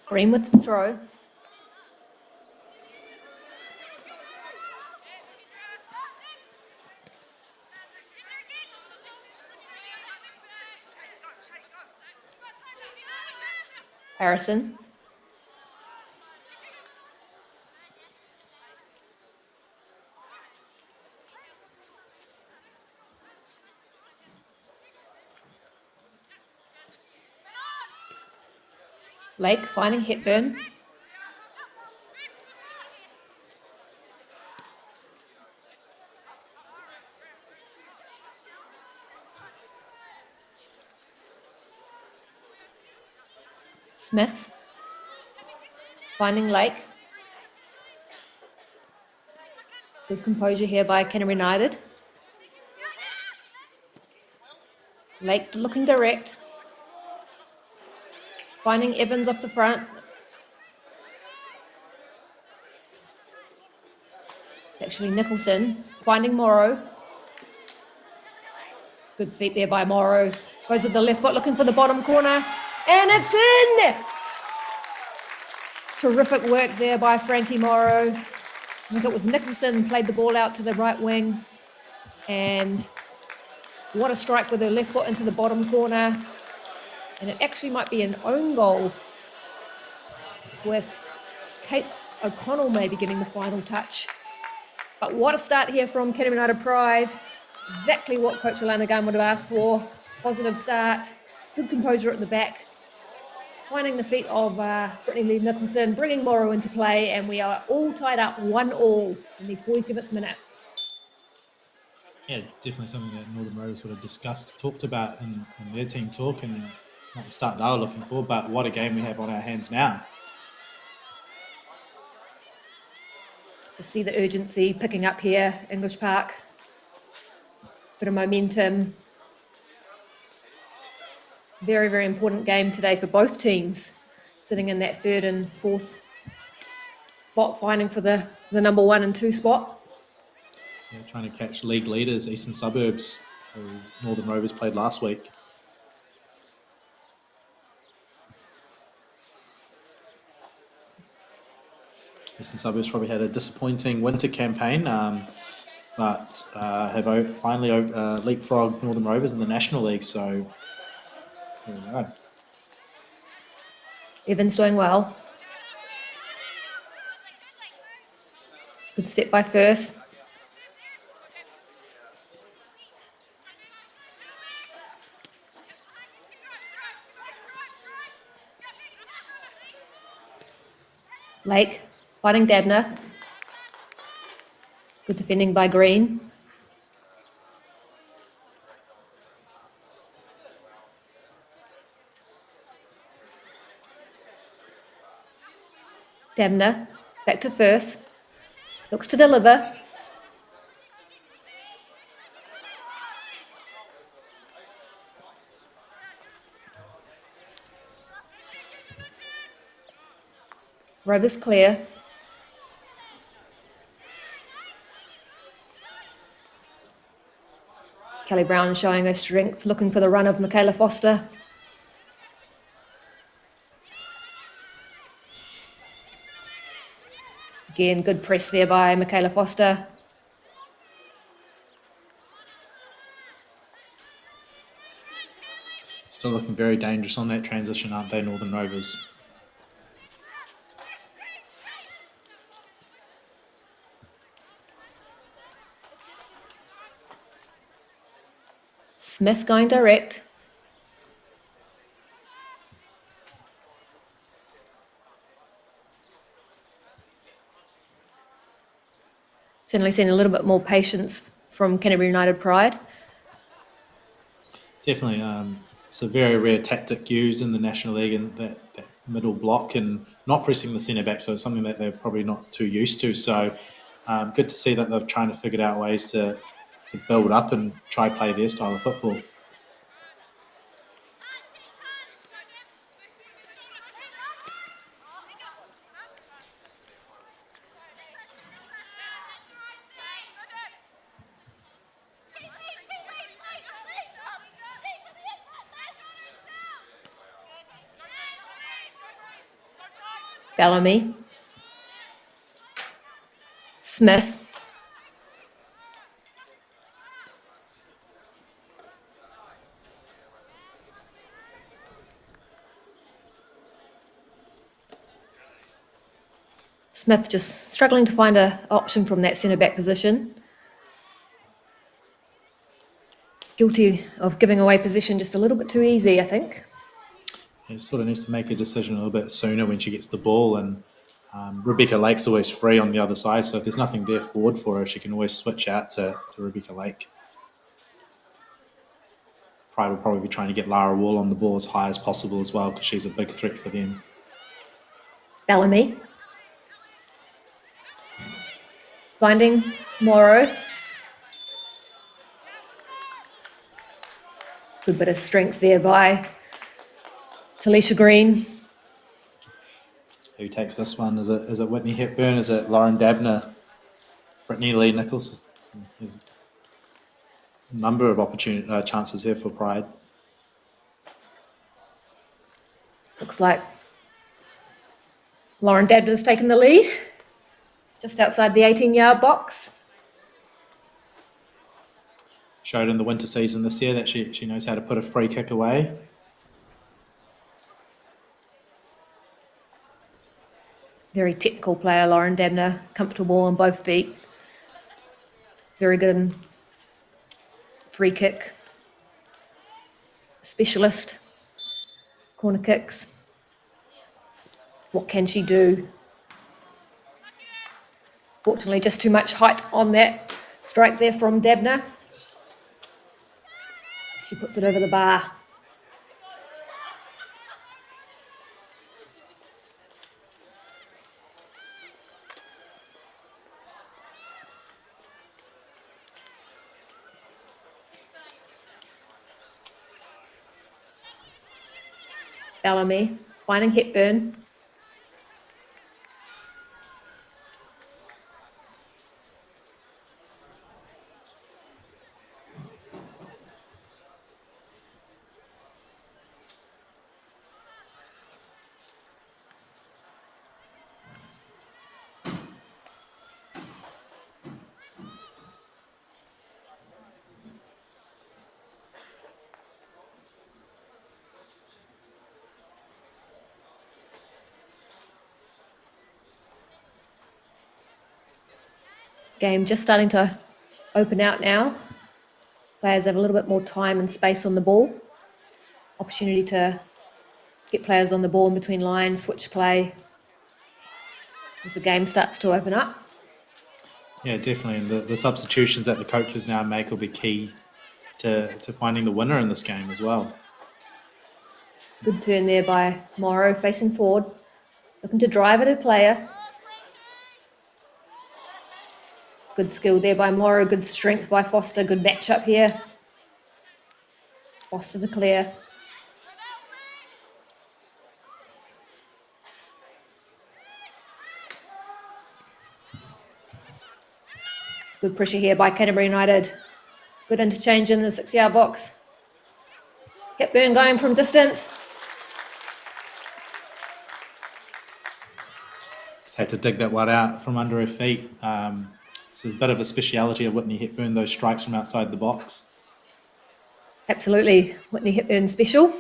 Green with the throw. Harrison. Lake finding Hepburn. Smith finding Lake. Good composure here by Canterbury United. Lake looking direct. Finding Evans off the front. It's actually Nicholson. Finding Morrow. Good feet there by Morrow. Goes with the left foot looking for the bottom corner. And it's in! Terrific work there by Frankie Morrow. I think it was Nicholson played the ball out to the right wing. And what a strike with her left foot into the bottom corner. And it actually might be an own goal with Kate O'Connell maybe getting the final touch. But what a start here from Canterbury United Pride. Exactly what Coach Alana Gunn would have asked for. Positive start, good composure at the back. Finding the feet of Brittany Lee Nicholson, bringing Morrow into play, and we are all tied up 1-1 in the 47th minute. Yeah, definitely something that Northern Rovers would have talked about in their team talk, and not the start they were looking for, but what a game we have on our hands now. Just see the urgency picking up here, English Park. Bit of momentum. Very, very important game today for both teams, sitting in that third and fourth spot, fighting for the number 1 and 2 spot. Yeah, trying to catch league leaders, Eastern Suburbs, who Northern Rovers played last week. Eastern Suburbs probably had a disappointing winter campaign, but have finally leapfrogged Northern Rovers in the National League, so here we go. Evans doing well. Good step by Firth. Lake fighting Dabner. Good defending by Green. Dabner back to Firth. Looks to deliver. Rovers clear. Kelly Brown showing her strength, looking for the run of Michaela Foster. Again, good press there by Michaela Foster. Still looking very dangerous on that transition, aren't they, Northern Rovers? Smith going direct. Certainly seen a little bit more patience from Canterbury United Pride. Definitely, it's a very rare tactic used in the National League, and that middle block and not pressing the centre back. So it's something that they're probably not too used to. So good to see that they're trying to figure out ways to build up and try play their style of football. Bellamy. Smith. Smith just struggling to find an option from that centre-back position. Guilty of giving away position just a little bit too easy, I think. He sort of needs to make a decision a little bit sooner when she gets the ball, and Rebecca Lake's always free on the other side, so if there's nothing there forward for her, she can always switch out to Rebecca Lake. Pride will probably be trying to get Lara Wall on the ball as high as possible as well, because she's a big threat for them. Bellamy. Finding Morrow. Good bit of strength there by Talisha Green. Who takes this one? Is it Whitney Hepburn? Is it Lauren Dabner? Brittany Lee Nichols? There's a number of chances here for Pride. Looks like Lauren Dabner's taken the lead. Just outside the 18-yard box. Showed in the winter season this year that she knows how to put a free kick away. Very technical player, Lauren Dabner. Comfortable on both feet. Very good in free kick. Specialist. Corner kicks. What can she do? Fortunately, just too much height on that strike there from Dabner. She puts it over the bar. Bellamy finding Hepburn. Game just starting to open out now. Players have a little bit more time and space on the ball. Opportunity to get players on the ball in between lines, switch play as the game starts to open up. Yeah, definitely. And the substitutions that the coaches now make will be key to finding the winner in this game as well. Good turn there by Morrow facing forward. Looking to drive at her player. Good skill there by Morrow, good strength by Foster, good matchup here. Foster to clear. Good pressure here by Canterbury United. Good interchange in the 6-yard box. Hepburn going from distance. Just had to dig that one out from under her feet. It's a bit of a speciality of Whitney Hepburn, those strikes from outside the box. Absolutely, Whitney Hepburn special.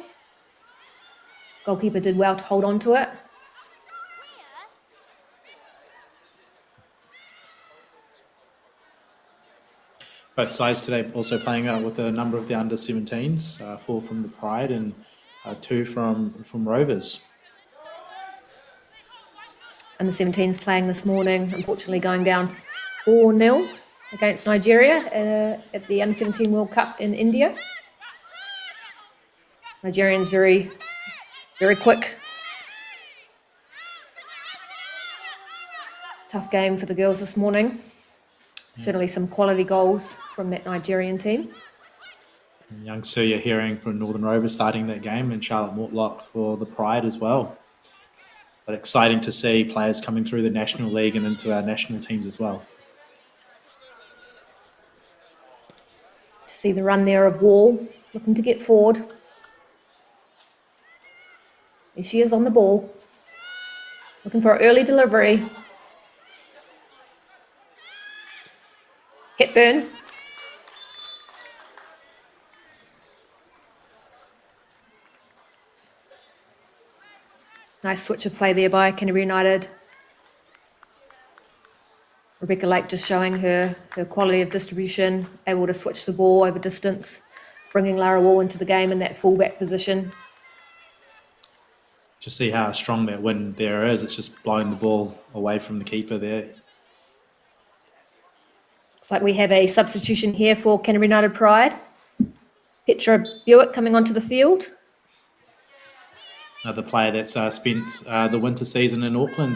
Goalkeeper did well to hold on to it. Both sides today also playing with a number of the under-17s, 4 from the Pride and 2 from Rovers. And the 17s playing this morning, unfortunately going down 4-0 against Nigeria at the Under-17 World Cup in India. Nigerians very, very quick. Tough game for the girls this morning. Certainly some quality goals from that Nigerian team. And young Suya Herring from Northern Rovers starting that game, and Charlotte Mortlock for the Pride as well. But exciting to see players coming through the National League and into our national teams as well. See the run there of Wall, looking to get forward. There she is on the ball. Looking for an early delivery. Hepburn. Nice switch of play there by Canterbury United. Rebecca Lake just showing her quality of distribution, able to switch the ball over distance, bringing Lara Wall into the game in that fullback position. Just see how strong that wind there is. It's just blowing the ball away from the keeper there. Looks like we have a substitution here for Canterbury United Pride. Petra Buick coming onto the field. Another player that's spent the winter season in Auckland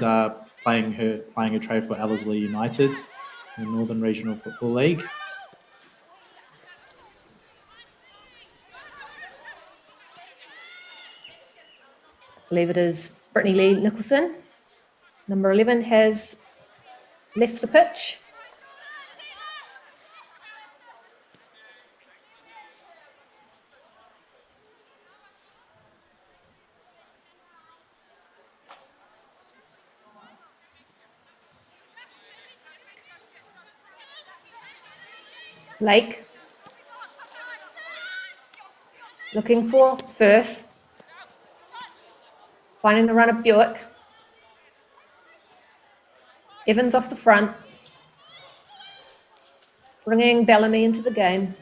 playing a trade for Ellerslie United in the Northern Regional Football League. I believe it is Brittany Lee Nicholson. Number 11 has left the pitch. Lake. Looking for Firth. Finding the run of Buick. Evans off the front. Bringing Bellamy into the game.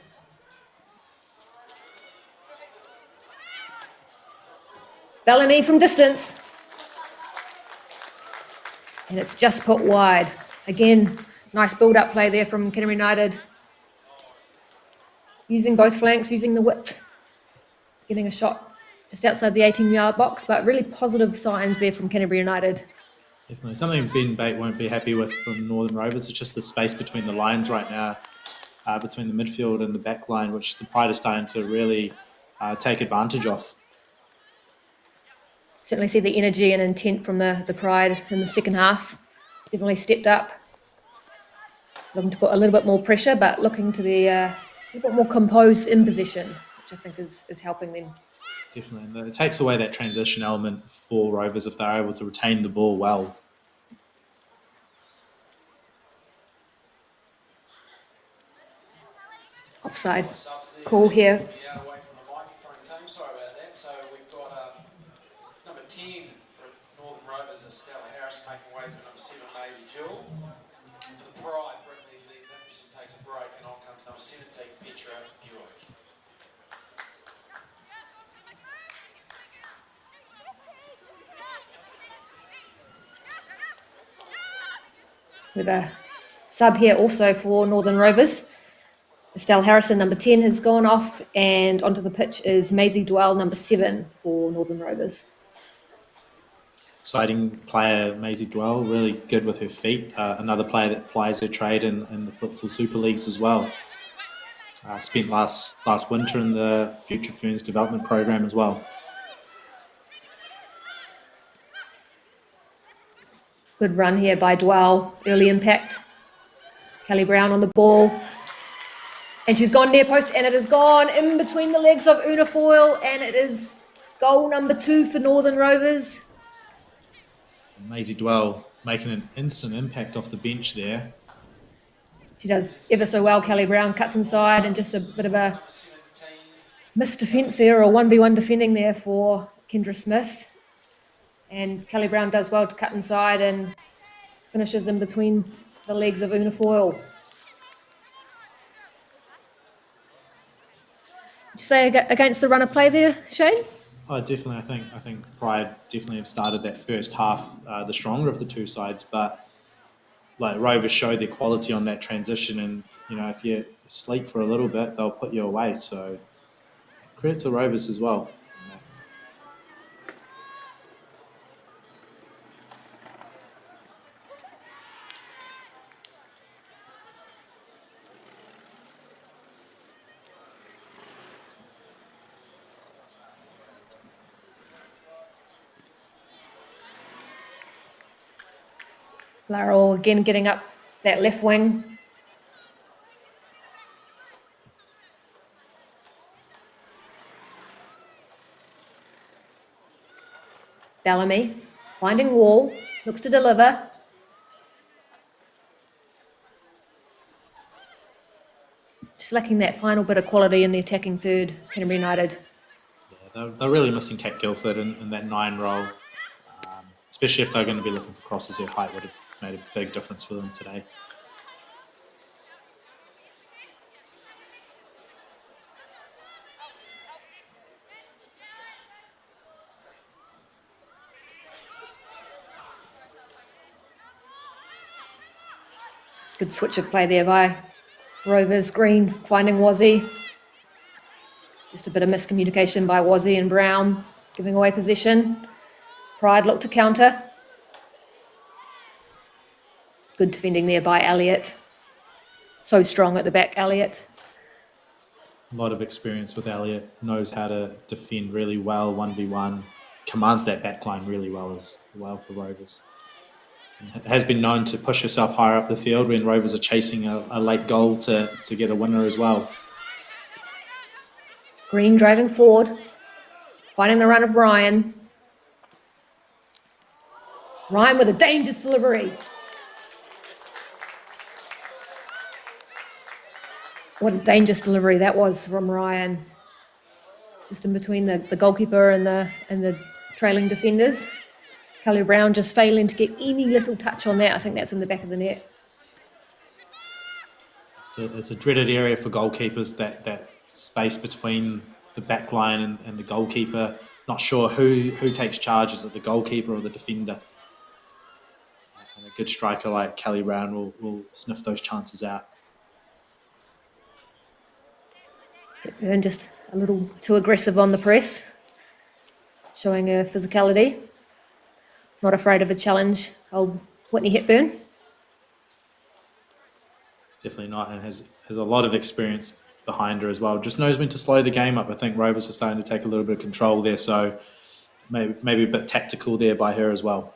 Bellamy from distance. And it's just put wide. Again, nice build-up play there from Canterbury United. Using both flanks, using the width. Getting a shot just outside the 18-yard box, but really positive signs there from Canterbury United. Definitely. Something Ben Bate won't be happy with from Northern Rovers. It's just the space between the lines right now, between the midfield and the back line, which the Pride is starting to really take advantage of. Certainly see the energy and intent from the Pride in the second half. Definitely stepped up. Looking to put a little bit more pressure, but looking to be a little bit more composed in possession, which I think is helping them. Definitely. And it takes away that transition element for Rovers if they're able to retain the ball well. Offside call here. Out away from the microphone team. Sorry about that. So we've got number 10 for Northern Rovers, Stella Harris, making way for number 7, Maisie Jewell. For the Pride, Brittany Lee Nicholson takes a break, and on comes number 17, Petra Buick. With a sub here also for Northern Rovers. Estelle Harrison, number 10, has gone off, and onto the pitch is Maisie Dwell, number 7 for Northern Rovers. Exciting player, Maisie Dwell, really good with her feet. Another player that plies her trade in the futsal Super Leagues as well. Spent last winter in the Future Ferns development program as well. Good run here by Dwell, early impact. Kelly Brown on the ball. And she's gone near post, and it has gone in between the legs of Una Foyle, and it is goal number 2 for Northern Rovers. Maisie Dwell making an instant impact off the bench there. She does ever so well. Kelly Brown cuts inside, and just a bit of a missed defence there, or 1v1 defending there for Kendra Smith. And Kelly Brown does well to cut inside and finishes in between the legs of Una Foyle. you say against the run of play there, Shane? Oh, definitely. I think Pride definitely have started that first half the stronger of the two sides, but like Rovers showed their quality on that transition, and if you sleep for a little bit, they'll put you away. So credit to Rovers as well. Laurel again getting up that left wing. Bellamy finding Wall, looks to deliver. Just lacking that final bit of quality in the attacking third, Canterbury United. Yeah, they're really missing Kat Guilford in that 9 role, especially if they're going to be looking for crosses. Their height would have made a big difference for them today. Good switch of play there by Rovers. Green finding Wazzy. Just a bit of miscommunication by Wazzy and Brown, giving away possession. Pride look to counter. Good defending there by Elliott. So strong at the back, Elliott. A lot of experience with Elliott, knows how to defend really well, 1v1, commands that backline really well as well for Rovers. And has been known to push herself higher up the field when Rovers are chasing a late goal to get a winner as well. Green driving forward, finding the run of Ryan. Ryan with a dangerous delivery. What a dangerous delivery that was from Ryan. Just in between the goalkeeper and the trailing defenders. Kelly Brown just failing to get any little touch on that. I think that's in the back of the net. It's a dreaded area for goalkeepers, that space between the back line and the goalkeeper. Not sure who takes charge. Is it the goalkeeper or the defender? And a good striker like Kelly Brown will sniff those chances out. Hepburn just a little too aggressive on the press, showing her physicality. Not afraid of a challenge, old Whitney Hepburn. Definitely not, and has a lot of experience behind her as well. Just knows when to slow the game up. I think Rovers are starting to take a little bit of control there, so maybe a bit tactical there by her as well.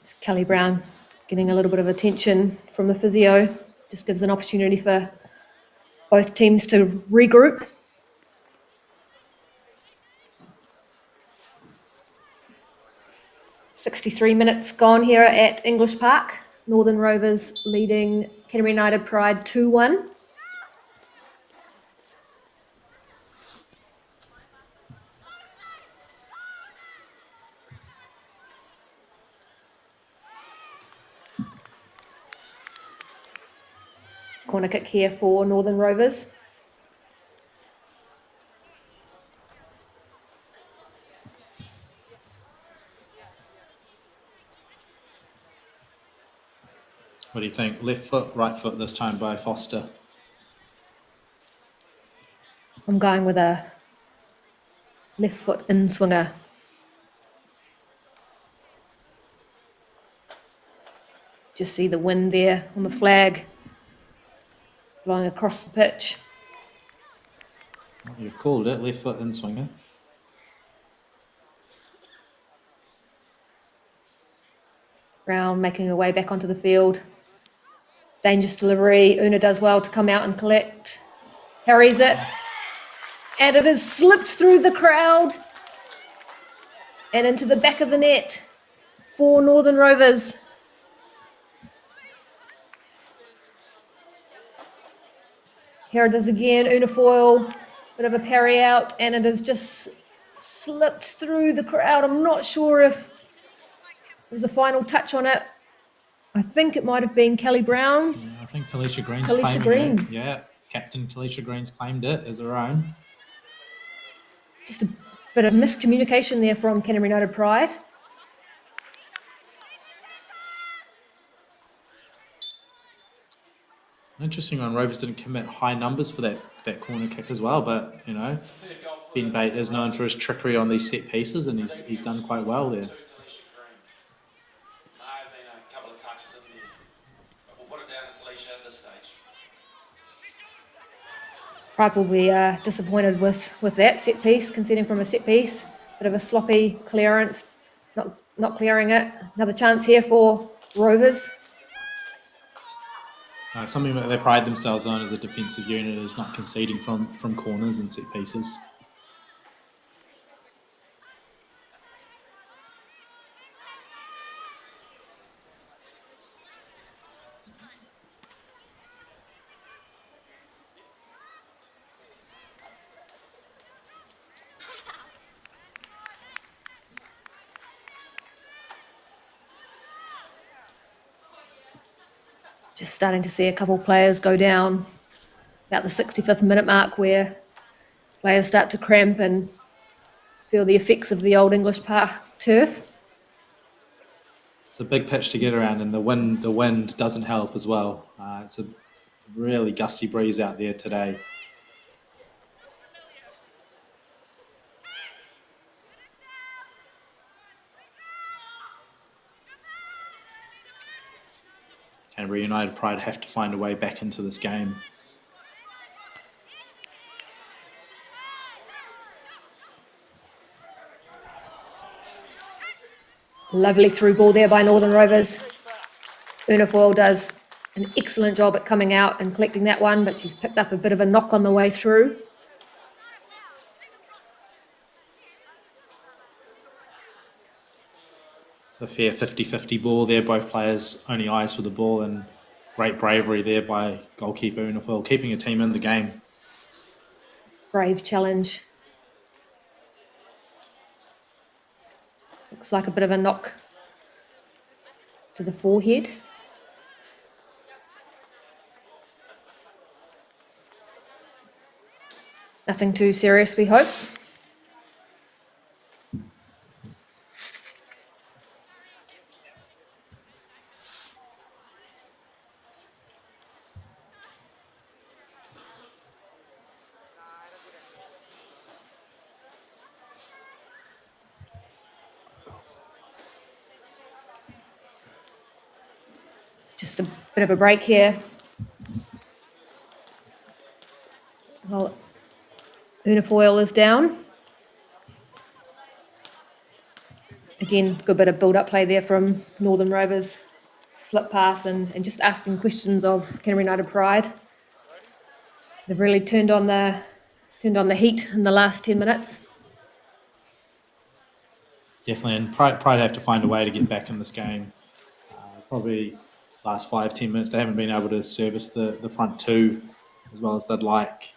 Just Kelly Brown getting a little bit of attention from the physio. Just gives an opportunity for both teams to regroup. .63 minutes gone here at English Park. Northern Rovers leading Canterbury United Pride 2-1. Corner kick here for Northern Rovers. What do you think? Left foot, right foot this time by Foster? I'm going with a left foot in swinger. Just see the wind there on the flag blowing across the pitch. You've called it, left foot in swinger. Brown making her way back onto the field. Dangerous delivery. Una does well to come out and collect. Harries it. And it has slipped through the crowd and into the back of the net for Northern Rovers. Here it is again, Una Foyle, bit of a parry out, and it has just slipped through the crowd. I'm not sure if there's a final touch on it. I think it might have been Kelly Brown. Yeah, I think Talisha Green's Talisha claiming Green. it. Yeah, Captain Talisha Green's claimed it as her own. Just a bit of miscommunication there from Canterbury United Pride. Interesting one. Rovers didn't commit high numbers for that corner kick as well, but you know, Third goal for Ben the Bate is known for his Rovers. trickery on these set pieces, and he's Taking done it quite well there. to Talisha Green. May have been a couple of touches in there, but we'll put it down to Talisha at this stage. Pride will be disappointed with that set piece, conceding from a set piece. Bit of a sloppy clearance, not clearing it. Another chance here for Rovers. Something that they pride themselves on as a defensive unit is not conceding from corners and set pieces. Just starting to see a couple players go down about the 65th minute mark, where players start to cramp and feel the effects of the old English Park turf. It's a big pitch to get around, and the wind doesn't help as well. It's a really gusty breeze out there today. Canterbury United Pride have to find a way back into this game. Lovely through ball there by Northern Rovers. Unifoil does an excellent job at coming out and collecting that one, but she's picked up a bit of a knock on the way through. A fair 50-50 ball there. Both players only eyes for the ball, and great bravery there by goalkeeper Unifoil, keeping a team in the game. Brave challenge. Looks like a bit of a knock to the forehead. Nothing too serious, we hope. Just a bit of a break here. Well, Unifoil is down. Again, good bit of build-up play there from Northern Rovers. Slip pass and just asking questions of Canterbury United Pride. They've really turned on the heat in the last 10 minutes. Definitely, and Pride have to find a way to get back in this game. Probably last 5-10 minutes they haven't been able to service the front two as well as they'd like.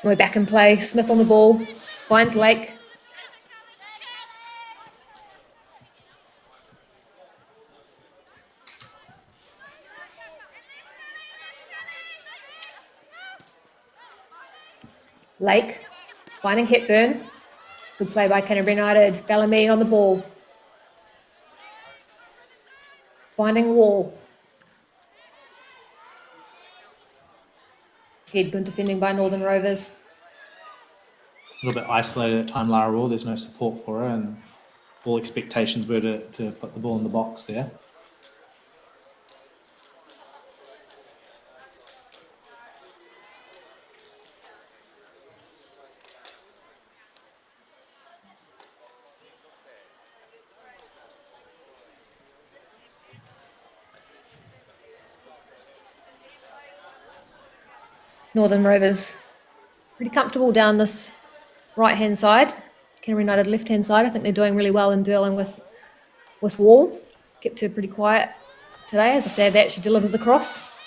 We're back in play. Smith on the ball, finds Lake. Lake, finding Hepburn. Good play by Canterbury United. Bellamy on the ball. Finding Wall. Again, good defending by Northern Rovers. A little bit isolated at time, Lara Wall. There's no support for her, and all expectations were to put the ball in the box there. Northern Rovers pretty comfortable down this right-hand side. Canterbury United left-hand side. I think they're doing really well in dealing with Wall. Kept her pretty quiet today. As I said, that she delivers across.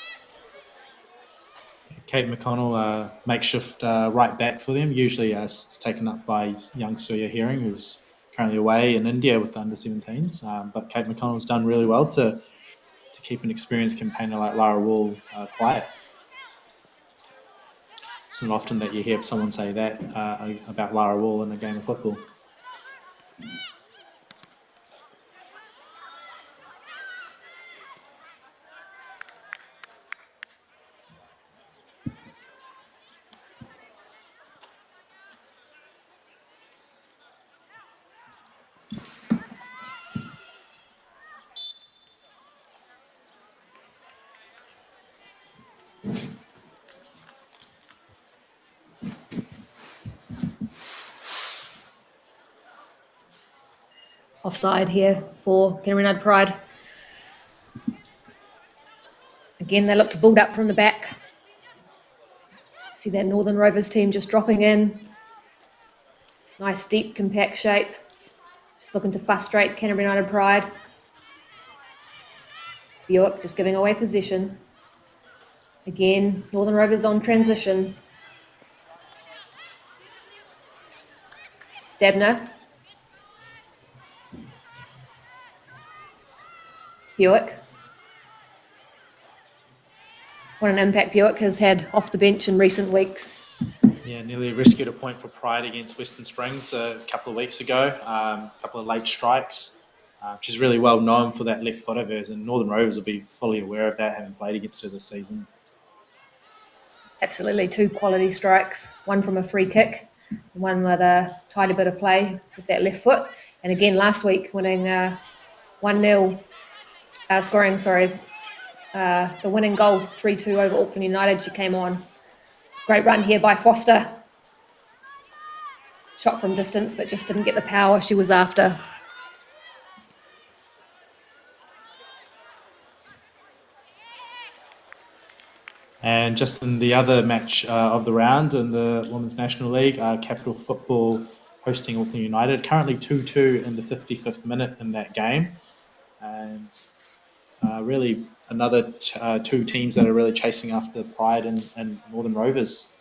Kate McConnell, makeshift right back for them. Usually it's taken up by young Suya Herring, who's currently away in India with the under-17s. But Kate McConnell's done really well to keep an experienced campaigner like Lara Wall quiet. It's not often that you hear someone say that about Lara Wall in a game of football. Offside here for Canterbury United Pride. Again, they look to build up from the back. See that Northern Rovers team just dropping in. Nice, deep, compact shape. Just looking to frustrate Canterbury United Pride. Buick just giving away possession. Again, Northern Rovers on transition. Dabner. Buick. What an impact Buick has had off the bench in recent weeks. Yeah, nearly rescued a point for Pride against Western Springs a couple of weeks ago. A couple of late strikes. She's really well known for that left foot of hers, and Northern Rovers will be fully aware of that, having played against her this season. Absolutely, 2 quality strikes. One from a free kick, and one with a tidy bit of play with that left foot. And again, last week, winning 1-0, scoring the winning goal, 3-2 over Auckland United. She came on. Great run here by Foster. Shot from distance, but just didn't get the power she was after. And just in the other match of the round in the Women's National League, Capital Football hosting Auckland United, currently 2-2 in the 55th minute in that game. And really another 2 teams that are really chasing after Pride and Northern Rovers.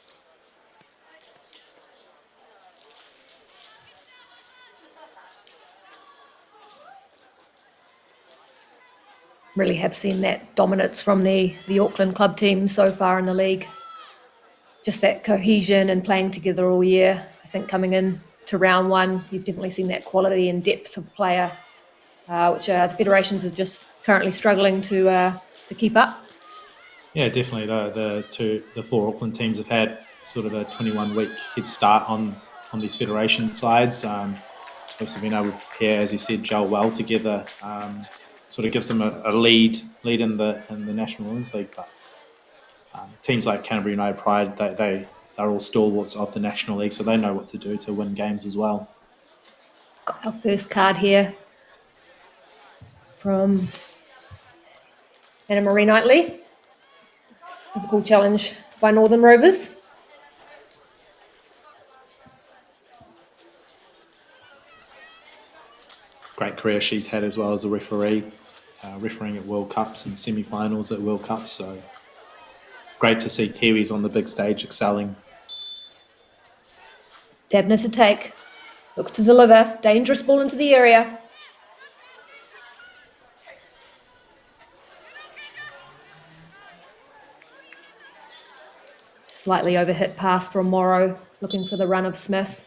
Really have seen that dominance from the Auckland club team so far in the league. Just that cohesion and playing together all year. I think coming in to round 1, you've definitely seen that quality and depth of player, which the federations are just currently struggling to keep up. Yeah, definitely. The 4 Auckland teams have had sort of a 21-week head start on these federation sides. Obviously being able to prepare, as you said, gel well together. Sort of gives them a lead in the National Women's League. But teams like Canterbury United Pride, they're all stalwarts of the National League, so they know what to do to win games as well. Got our first card here from Anna Marie Knightley. Physical challenge by Northern Rovers. Great career she's had as well as a referee, refereeing at World Cups and semi-finals at World Cups. So great to see Kiwis on the big stage excelling. Dabner to take. Looks to deliver. Dangerous ball into the area. Slightly overhit pass from Morrow, looking for the run of Smith.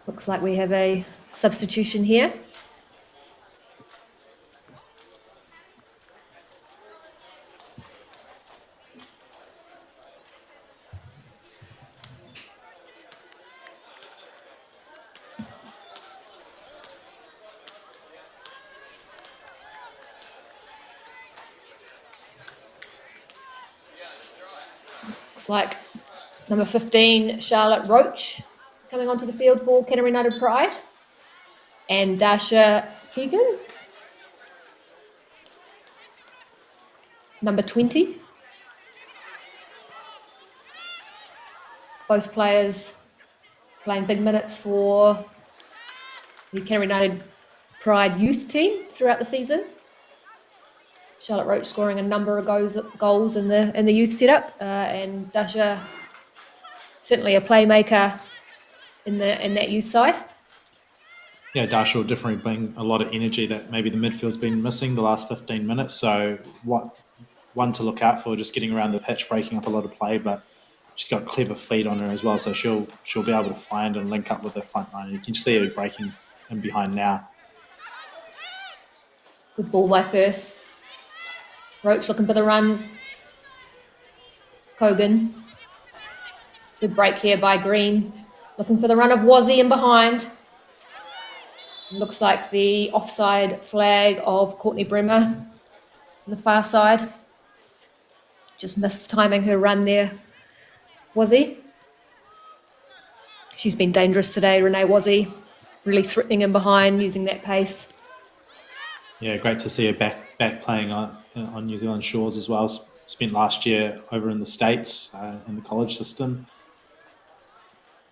Looks like we have a substitution here. Looks like number 15, Charlotte Roach, coming onto the field for Canterbury United Pride. And Dasha Keegan, number 20. Both players playing big minutes for the Canterbury United Pride youth team throughout the season. Charlotte Roach scoring a number of goals in the youth setup, and Dasha certainly a playmaker in that youth side. Yeah, Dasha will definitely bring a lot of energy that maybe the midfield's been missing the last 15 minutes. So one to look out for, just getting around the pitch, breaking up a lot of play, but she's got clever feet on her as well. So she'll be able to find and link up with the front line. You can see her breaking in behind now. Good ball by Firth. Roach looking for the run. Kogan. Good break here by Green. Looking for the run of Wazzy in behind. Looks like the offside flag of Courtney Bremer on the far side. Just missed timing her run there, Wazzy. She's been dangerous today, Renee Wazzy. Really threatening in behind, using that pace. Yeah, great to see her back playing on New Zealand shores as well. Spent last year over in the States in the college system.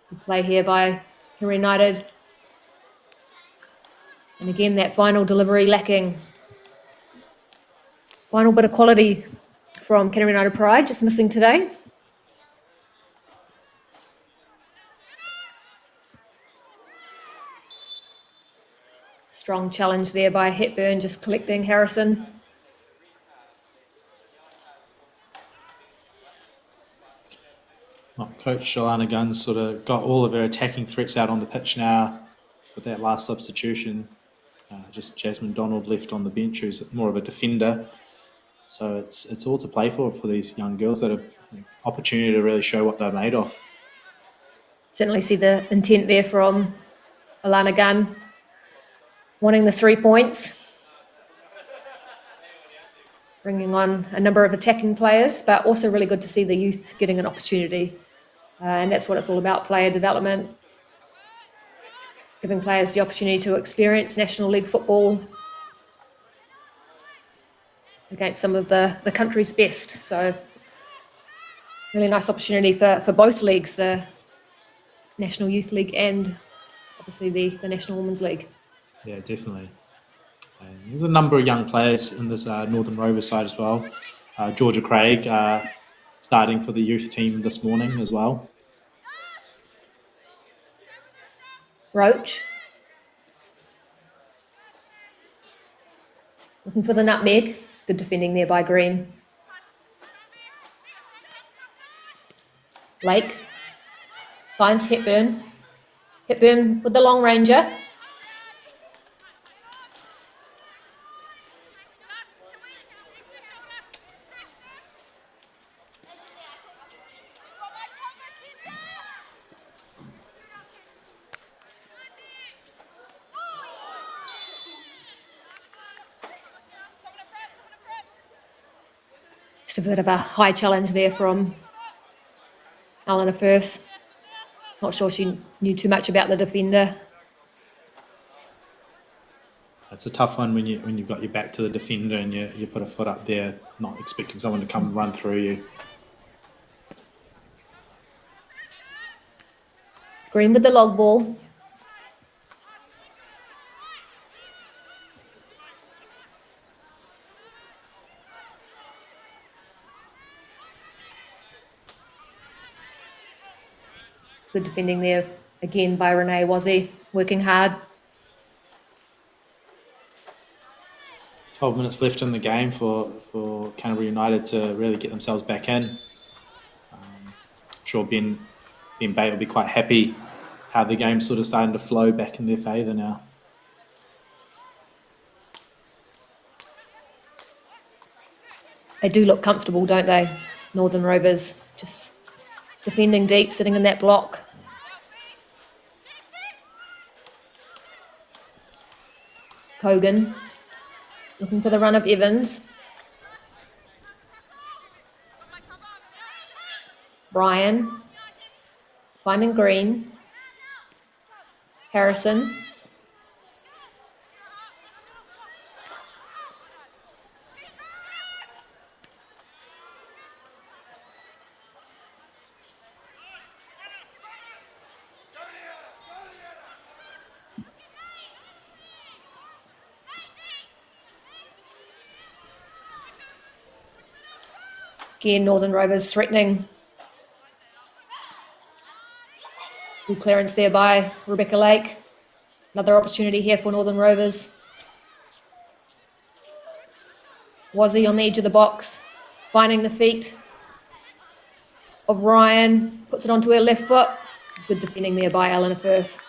Good play here by Canterbury United. And again, that final delivery lacking. Final bit of quality from Canterbury United Pride, just missing today. Strong challenge there by Hepburn, just collecting Harrison. Coach Alana Gunn's sort of got all of her attacking threats out on the pitch now with that last substitution. Just Jasmine Donald left on the bench, who's more of a defender. So it's all to play for these young girls that have opportunity to really show what they're made of. Certainly see the intent there from Alana Gunn, wanting the 3 points. Bringing on a number of attacking players, but also really good to see the youth getting an opportunity. And that's what it's all about, player development. Giving players the opportunity to experience National League football against some of the country's best. So really nice opportunity for both leagues, the National Youth League and obviously the National Women's League. Yeah, definitely. And there's a number of young players in this Northern Rovers side as well. Georgia Craig starting for the youth team this morning as well. Roach. Looking for the nutmeg. Good defending there by Green. Lake. Finds Hepburn. Hepburn with the long ranger. Just a bit of a high challenge there from Eleanor Firth. Not sure she knew too much about the defender. It's a tough one when you've got your back to the defender and you put a foot up there, not expecting someone to come and run through you. Green with the log ball. Good defending there again by Renee Wazzy, working hard. 12 minutes left in the game for Canterbury United to really get themselves back in. I'm sure Ben Bate will be quite happy how the game's sort of starting to flow back in their favour now. They do look comfortable, don't they? Northern Rovers just defending deep, sitting in that block. Kogan looking for the run of Evans. Brian finding Green. Harrison. Again, Northern Rovers threatening. Good clearance there by Rebecca Lake. Another opportunity here for Northern Rovers. Wazzy on the edge of the box, finding the feet of Ryan, puts it onto her left foot. Good defending there by Eleanor Firth.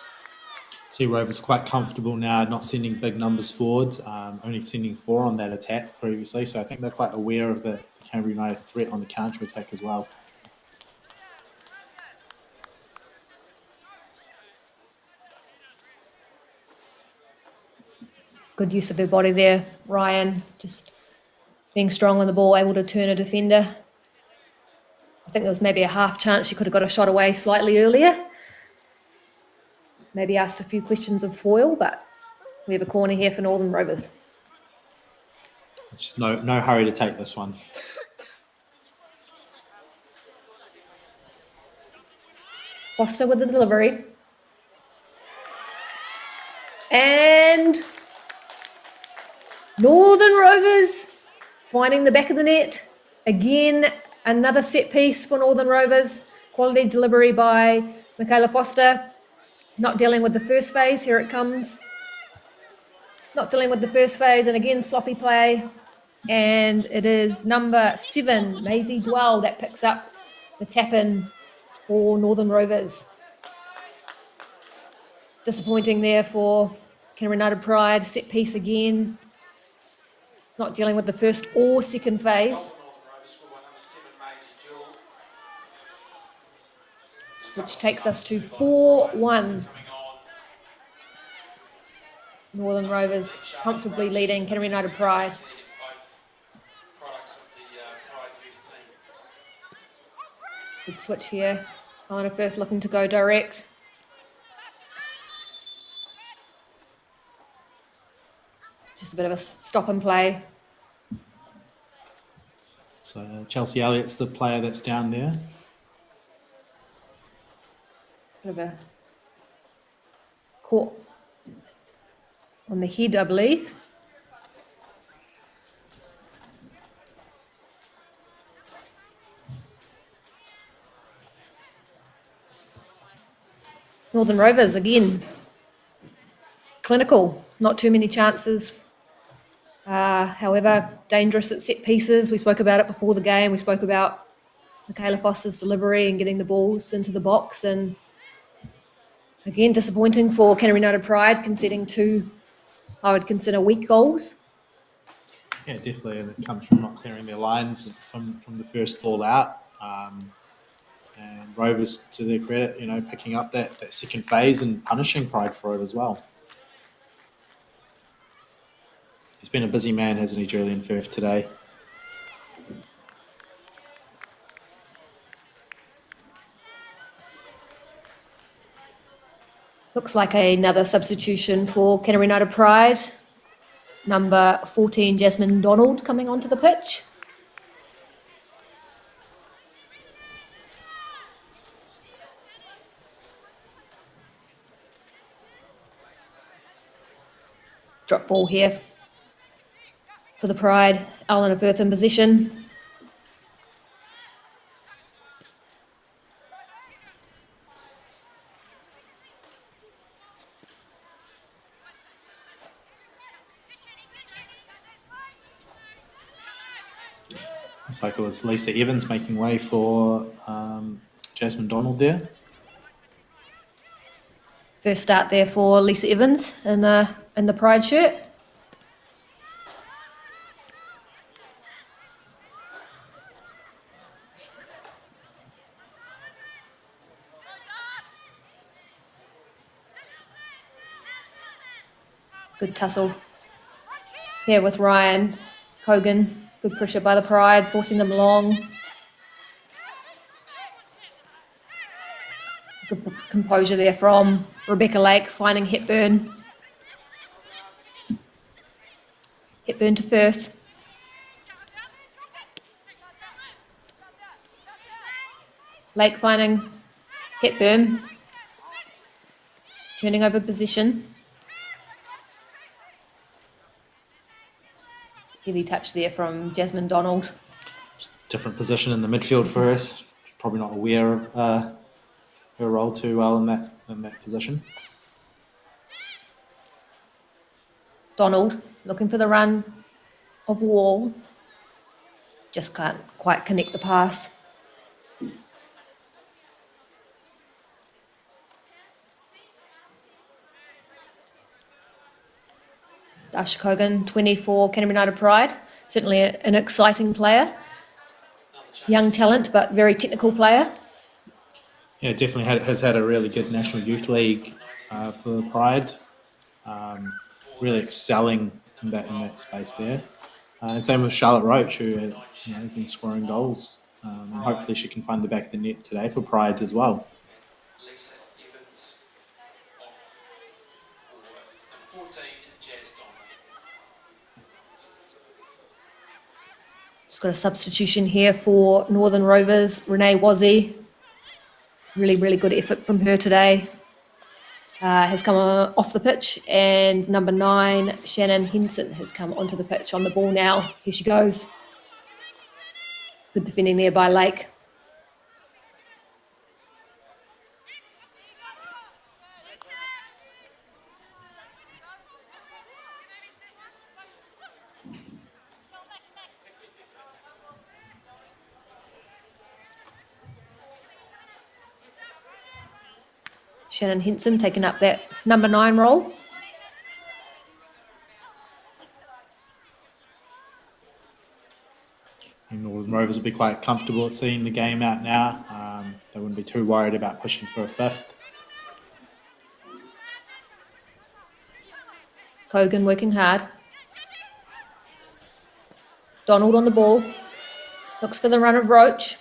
See Rovers quite comfortable now, not sending big numbers forwards, only sending 4 on that attack previously. So I think they're quite aware of the Canterbury United threat on the counter-attack as well. Good use of her body there. Ryan just being strong on the ball, able to turn a defender. I think there was maybe a half chance she could have got a shot away slightly earlier. Maybe asked a few questions of foil, but we have a corner here for Northern Rovers. Just no hurry to take this one. Foster with the delivery. And Northern Rovers finding the back of the net. Again, another set piece for Northern Rovers. Quality delivery by Michaela Foster. Not dealing with the first phase. Here it comes. Not dealing with the first phase. And again, sloppy play. And it is number 7, Maisie Dwell, that picks up the tap-in for Northern Rovers. Disappointing there for Canterbury United Pride. Set piece again. Not dealing with the first or second phase. Which takes us to 4-1. Northern Rovers comfortably leading Canterbury United Pride. Good switch here. Eleanor Firth looking to go direct. Just a bit of a stop and play. So Chelsea Elliott's the player that's down there. Bit of a caught on the head, I believe. Northern Rovers again. Clinical, not too many chances. However, dangerous at set pieces. We spoke about it before the game. We spoke about Michaela Foster's delivery and getting the balls into the box. And again, disappointing for Canterbury United Pride, conceding 2, I would consider, weak goals. Yeah, definitely. And it comes from not clearing their lines from the first ball out. And Rovers, to their credit, picking up that second phase and punishing Pride for it as well. He's been a busy man, hasn't he, Julian Firth, today? Looks like another substitution for Canterbury United Pride. Number 14, Jasmine Donald, coming onto the pitch. Drop ball here for the Pride. Eleanor Firth in position. Looks like it was Lisa Evans making way for Jasmine Donald there. First start there for Lisa Evans in the Pride shirt. Good tussle here with Ryan Cogan. Good pressure by the Pride, forcing them long. Good composure there from Rebecca Lake, finding Hepburn. Hepburn to Firth. Lake finding Hepburn. She's turning over position. Heavy touch there from Jasmine Donald. different position in the midfield for her. She's probably not aware of her role too well in that position. Donald looking for the run of Wall. Just can't quite connect the pass. Dasha Kogan, 24, Canterbury United Pride. Certainly an exciting player. Young talent, but very technical player. Yeah, definitely has had a really good National Youth League for the Pride. Really excelling in that space there. And same with Charlotte Roach, who has been scoring goals. And hopefully she can find the back of the net today for Pride as well. Lisa Evans off for number 14, Jazz Donald. It's got a substitution here for Northern Rovers, Renee Wazzy. Really, really good effort from her today. Has come off the pitch, and number 9, Shannon Henson, has come onto the pitch on the ball now. Here she goes. Good defending there by Lake. Shannon Henson taking up that number 9 role. And Northern Rovers will be quite comfortable at seeing the game out now. They wouldn't be too worried about pushing for a 5th. Kogan working hard. Donald on the ball. Looks for the run of Roach.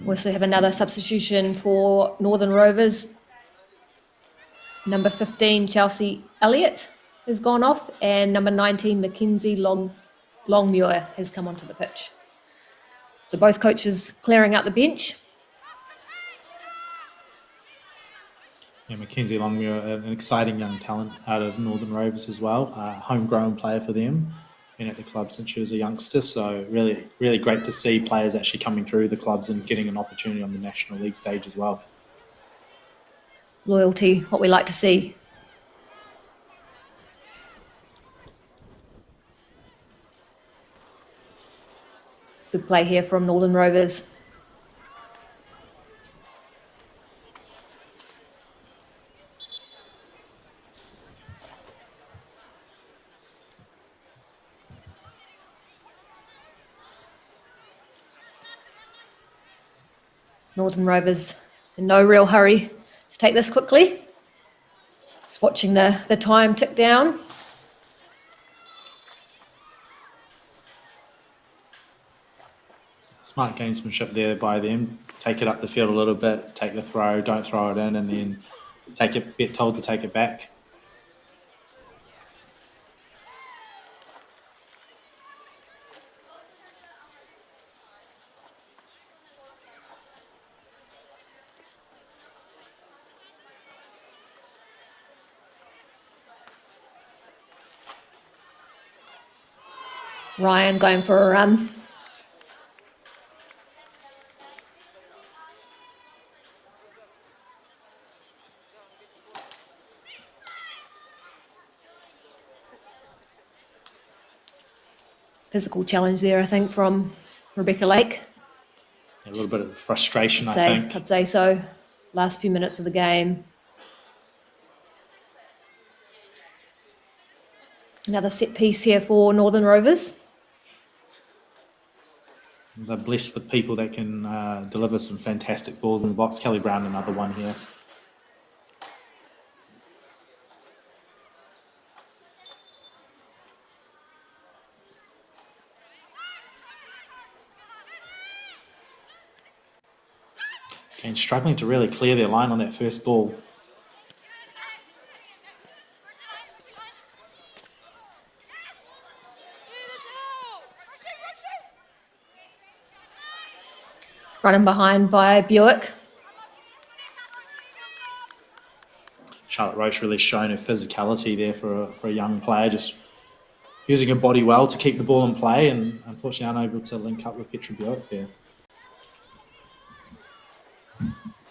We also have another substitution for Northern Rovers. Number 15, Chelsea Elliott, has gone off, and number 19, Mackenzie Longmuir, has come onto the pitch. So both coaches clearing out the bench. Yeah, Mackenzie Longmuir, an exciting young talent out of Northern Rovers as well. Homegrown player for them. Been at the club since she was a youngster, so really, really great to see players actually coming through the clubs and getting an opportunity on the National League stage as well. Loyalty, what we like to see. Good play here from Northern Rovers. Northern Rovers in no real hurry to take this quickly. Just watching the time tick down. Smart gamesmanship there by them. Take it up the field a little bit, take the throw, don't throw it in, and then get told to take it back. Ryan going for a run. Physical challenge there, I think, from Rebecca Lake. A little bit of frustration, I think. I'd say so. Last few minutes of the game. Another set piece here for Northern Rovers. They're blessed with people that can deliver some fantastic balls in the box. Kelly Brown, another one here. Again, struggling to really clear their line on that first ball. Running behind by Buick. Charlotte Roach really shown her physicality there for a young player, just using her body well to keep the ball in play, and unfortunately unable to link up with Petra Buick there.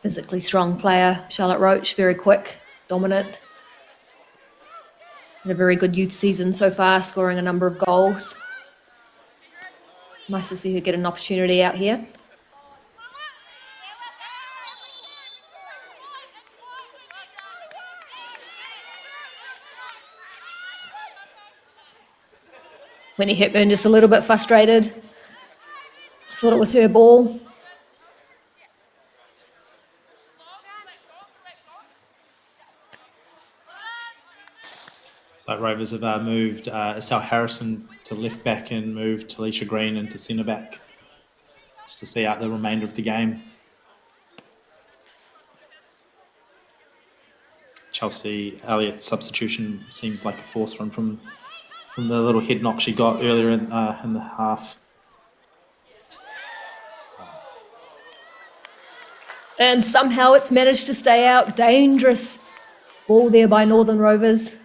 Physically strong player, Charlotte Roach, very quick, dominant. Had a very good youth season so far, scoring a number of goals. Nice to see her get an opportunity out here. Winnie Hepburn just a little bit frustrated. Thought it was her ball. So Rovers have moved Estelle Harrison to left back and moved Talisha Green into centre back, just to see out the remainder of the game. Chelsea Elliott's substitution seems like a forced one from the little head knock she got earlier in the half. And somehow it's managed to stay out. Dangerous ball there by Northern Rovers.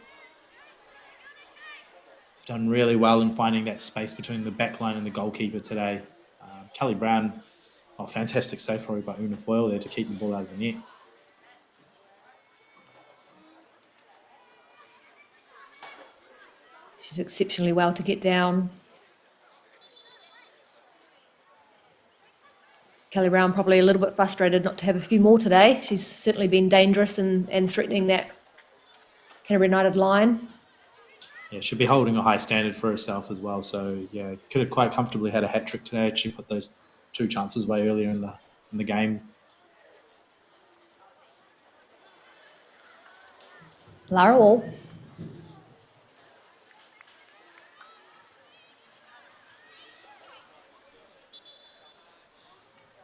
Done really well in finding that space between the back line and the goalkeeper today. Kelly Brown, fantastic save probably by Una Foyle there to keep the ball out of the net. She did exceptionally well to get down. Kelly Brown probably a little bit frustrated not to have a few more today. She's certainly been dangerous and threatening that Canterbury United line. Yeah, she'll be holding a high standard for herself as well. So yeah, could have quite comfortably had a hat trick today. She put those 2 chances away earlier in the game. Lara Wall.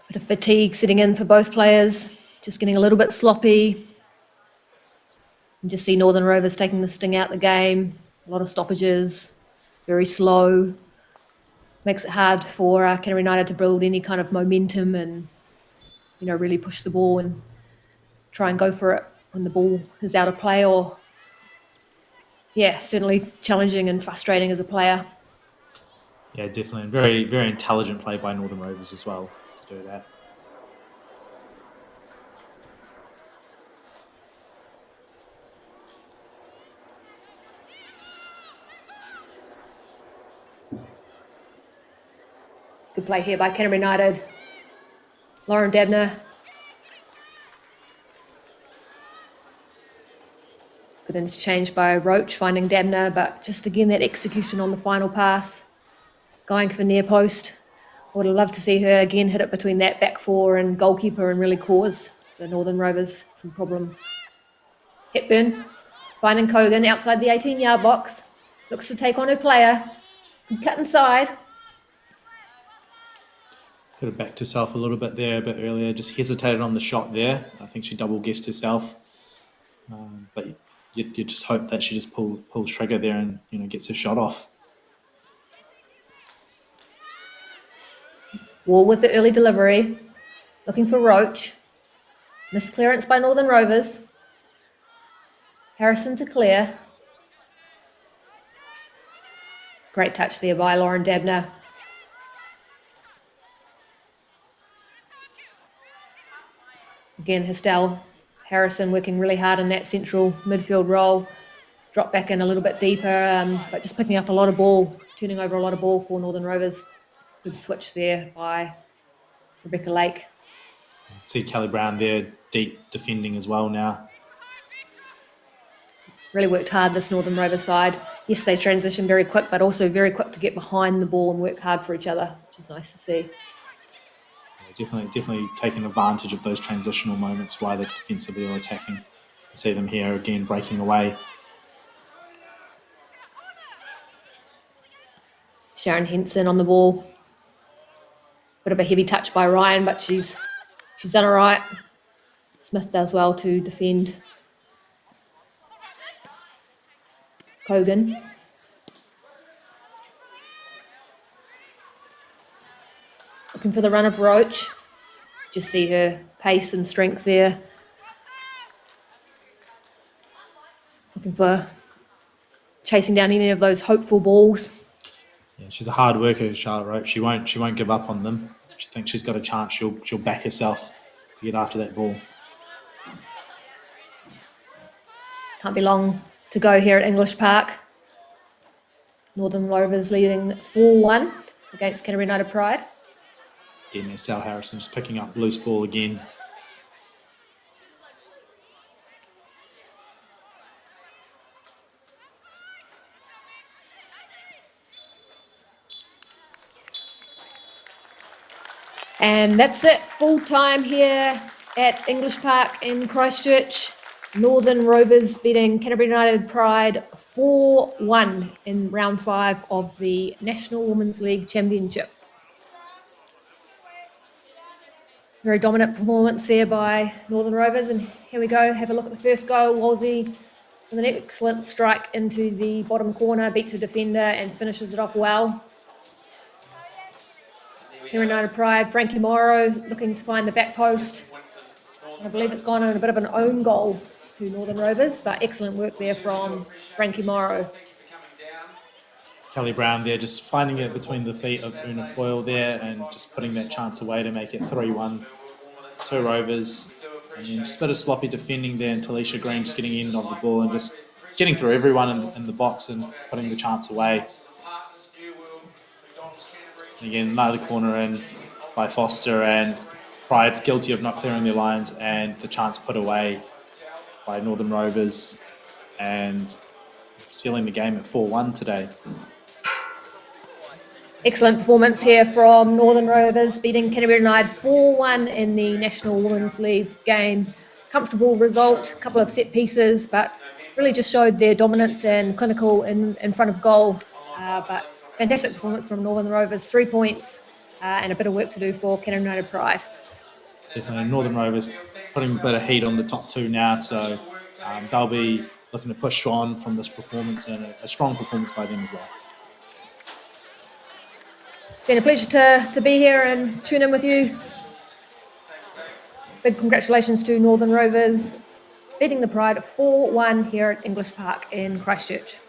Bit of fatigue sitting in for both players, just getting a little bit sloppy. You just see Northern Rovers taking the sting out the game, a lot of stoppages, very slow. Makes it hard for Canterbury United to build any kind of momentum and, really push the ball and try and go for it when the ball is out of play, or, certainly challenging and frustrating as a player. Yeah, definitely. And very, very intelligent play by Northern Rovers as well to do that. Good play here by Canterbury United. Lauren Dabner. Good interchange by Roach, finding Dabner, but just again that execution on the final pass. Going for near post. I would have loved to see her again hit it between that back four and goalkeeper and really cause the Northern Rovers some problems. Hepburn finding Kogan outside the 18-yard box. Looks to take on her player. Good cut inside. Could have backed herself a little bit there a bit earlier, just hesitated on the shot there. I think she double-guessed herself. But you just hope that she just pulls trigger there and gets her shot off. Wall with the early delivery. Looking for Roach. Missed clearance by Northern Rovers. Harrison to clear. Great touch there by Lauren Dabner. Again, Estelle Harrison working really hard in that central midfield role. Drop back in a little bit deeper, but just picking up a lot of ball, turning over a lot of ball for Northern Rovers. Good switch there by Rebecca Lake. See Kelly Brown there, deep defending as well now. Really worked hard, this Northern Rovers side. Yes, they transition very quick, but also very quick to get behind the ball and work hard for each other, which is nice to see. Definitely taking advantage of those transitional moments, whether defensively or attacking. I see them here again breaking away. Sharon Henson on the ball. Bit of a heavy touch by Ryan, but she's done all right. Smith does well to defend. Kogan. Looking for the run of Roach. Just see her pace and strength there. Looking for chasing down any of those hopeful balls. Yeah, she's a hard worker, Charlotte Roach. She won't give up on them. She thinks she's got a chance. She'll back herself to get after that ball. Can't be long to go here at English Park. Northern Rovers leading 4-1 against Canterbury United Pride. Again, there's Sal Harrison's picking up loose ball again. And that's it, full time here at English Park in Christchurch. Northern Rovers beating Canterbury United Pride 4-1 in round 5 of the National Women's League Championship. Very dominant performance there by Northern Rovers. And here we go, have a look at the first goal. Wolsey with an excellent strike into the bottom corner, beats a defender and finishes it off well. Canterbury United Pride, Frankie Morrow looking to find the back post. I believe it's gone on a bit of an own goal to Northern Rovers, but excellent work there from Frankie Morrow. Kelly Brown there just finding it between the feet of Una Foyle there and just putting that chance away to make it 3-1 to Rovers. And then just a bit of sloppy defending there, and Talisha Green just getting in on the ball and just getting through everyone in the box and putting the chance away. And again, another corner in by Foster, and Pride guilty of not clearing their lines, and the chance put away by Northern Rovers and sealing the game at 4-1 today. Excellent performance here from Northern Rovers, beating Canterbury United 4-1 in the National Women's League game. Comfortable result, a couple of set pieces, but really just showed their dominance and clinical in front of goal. But fantastic performance from Northern Rovers, 3 points and a bit of work to do for Canterbury United Pride. Definitely Northern Rovers putting a bit of heat on the top two now, so they'll be looking to push on from this performance, and a strong performance by them as well. It's been a pleasure to be here and tune in with you. Big congratulations to Northern Rovers, beating the Pride 4-1 here at English Park in Christchurch.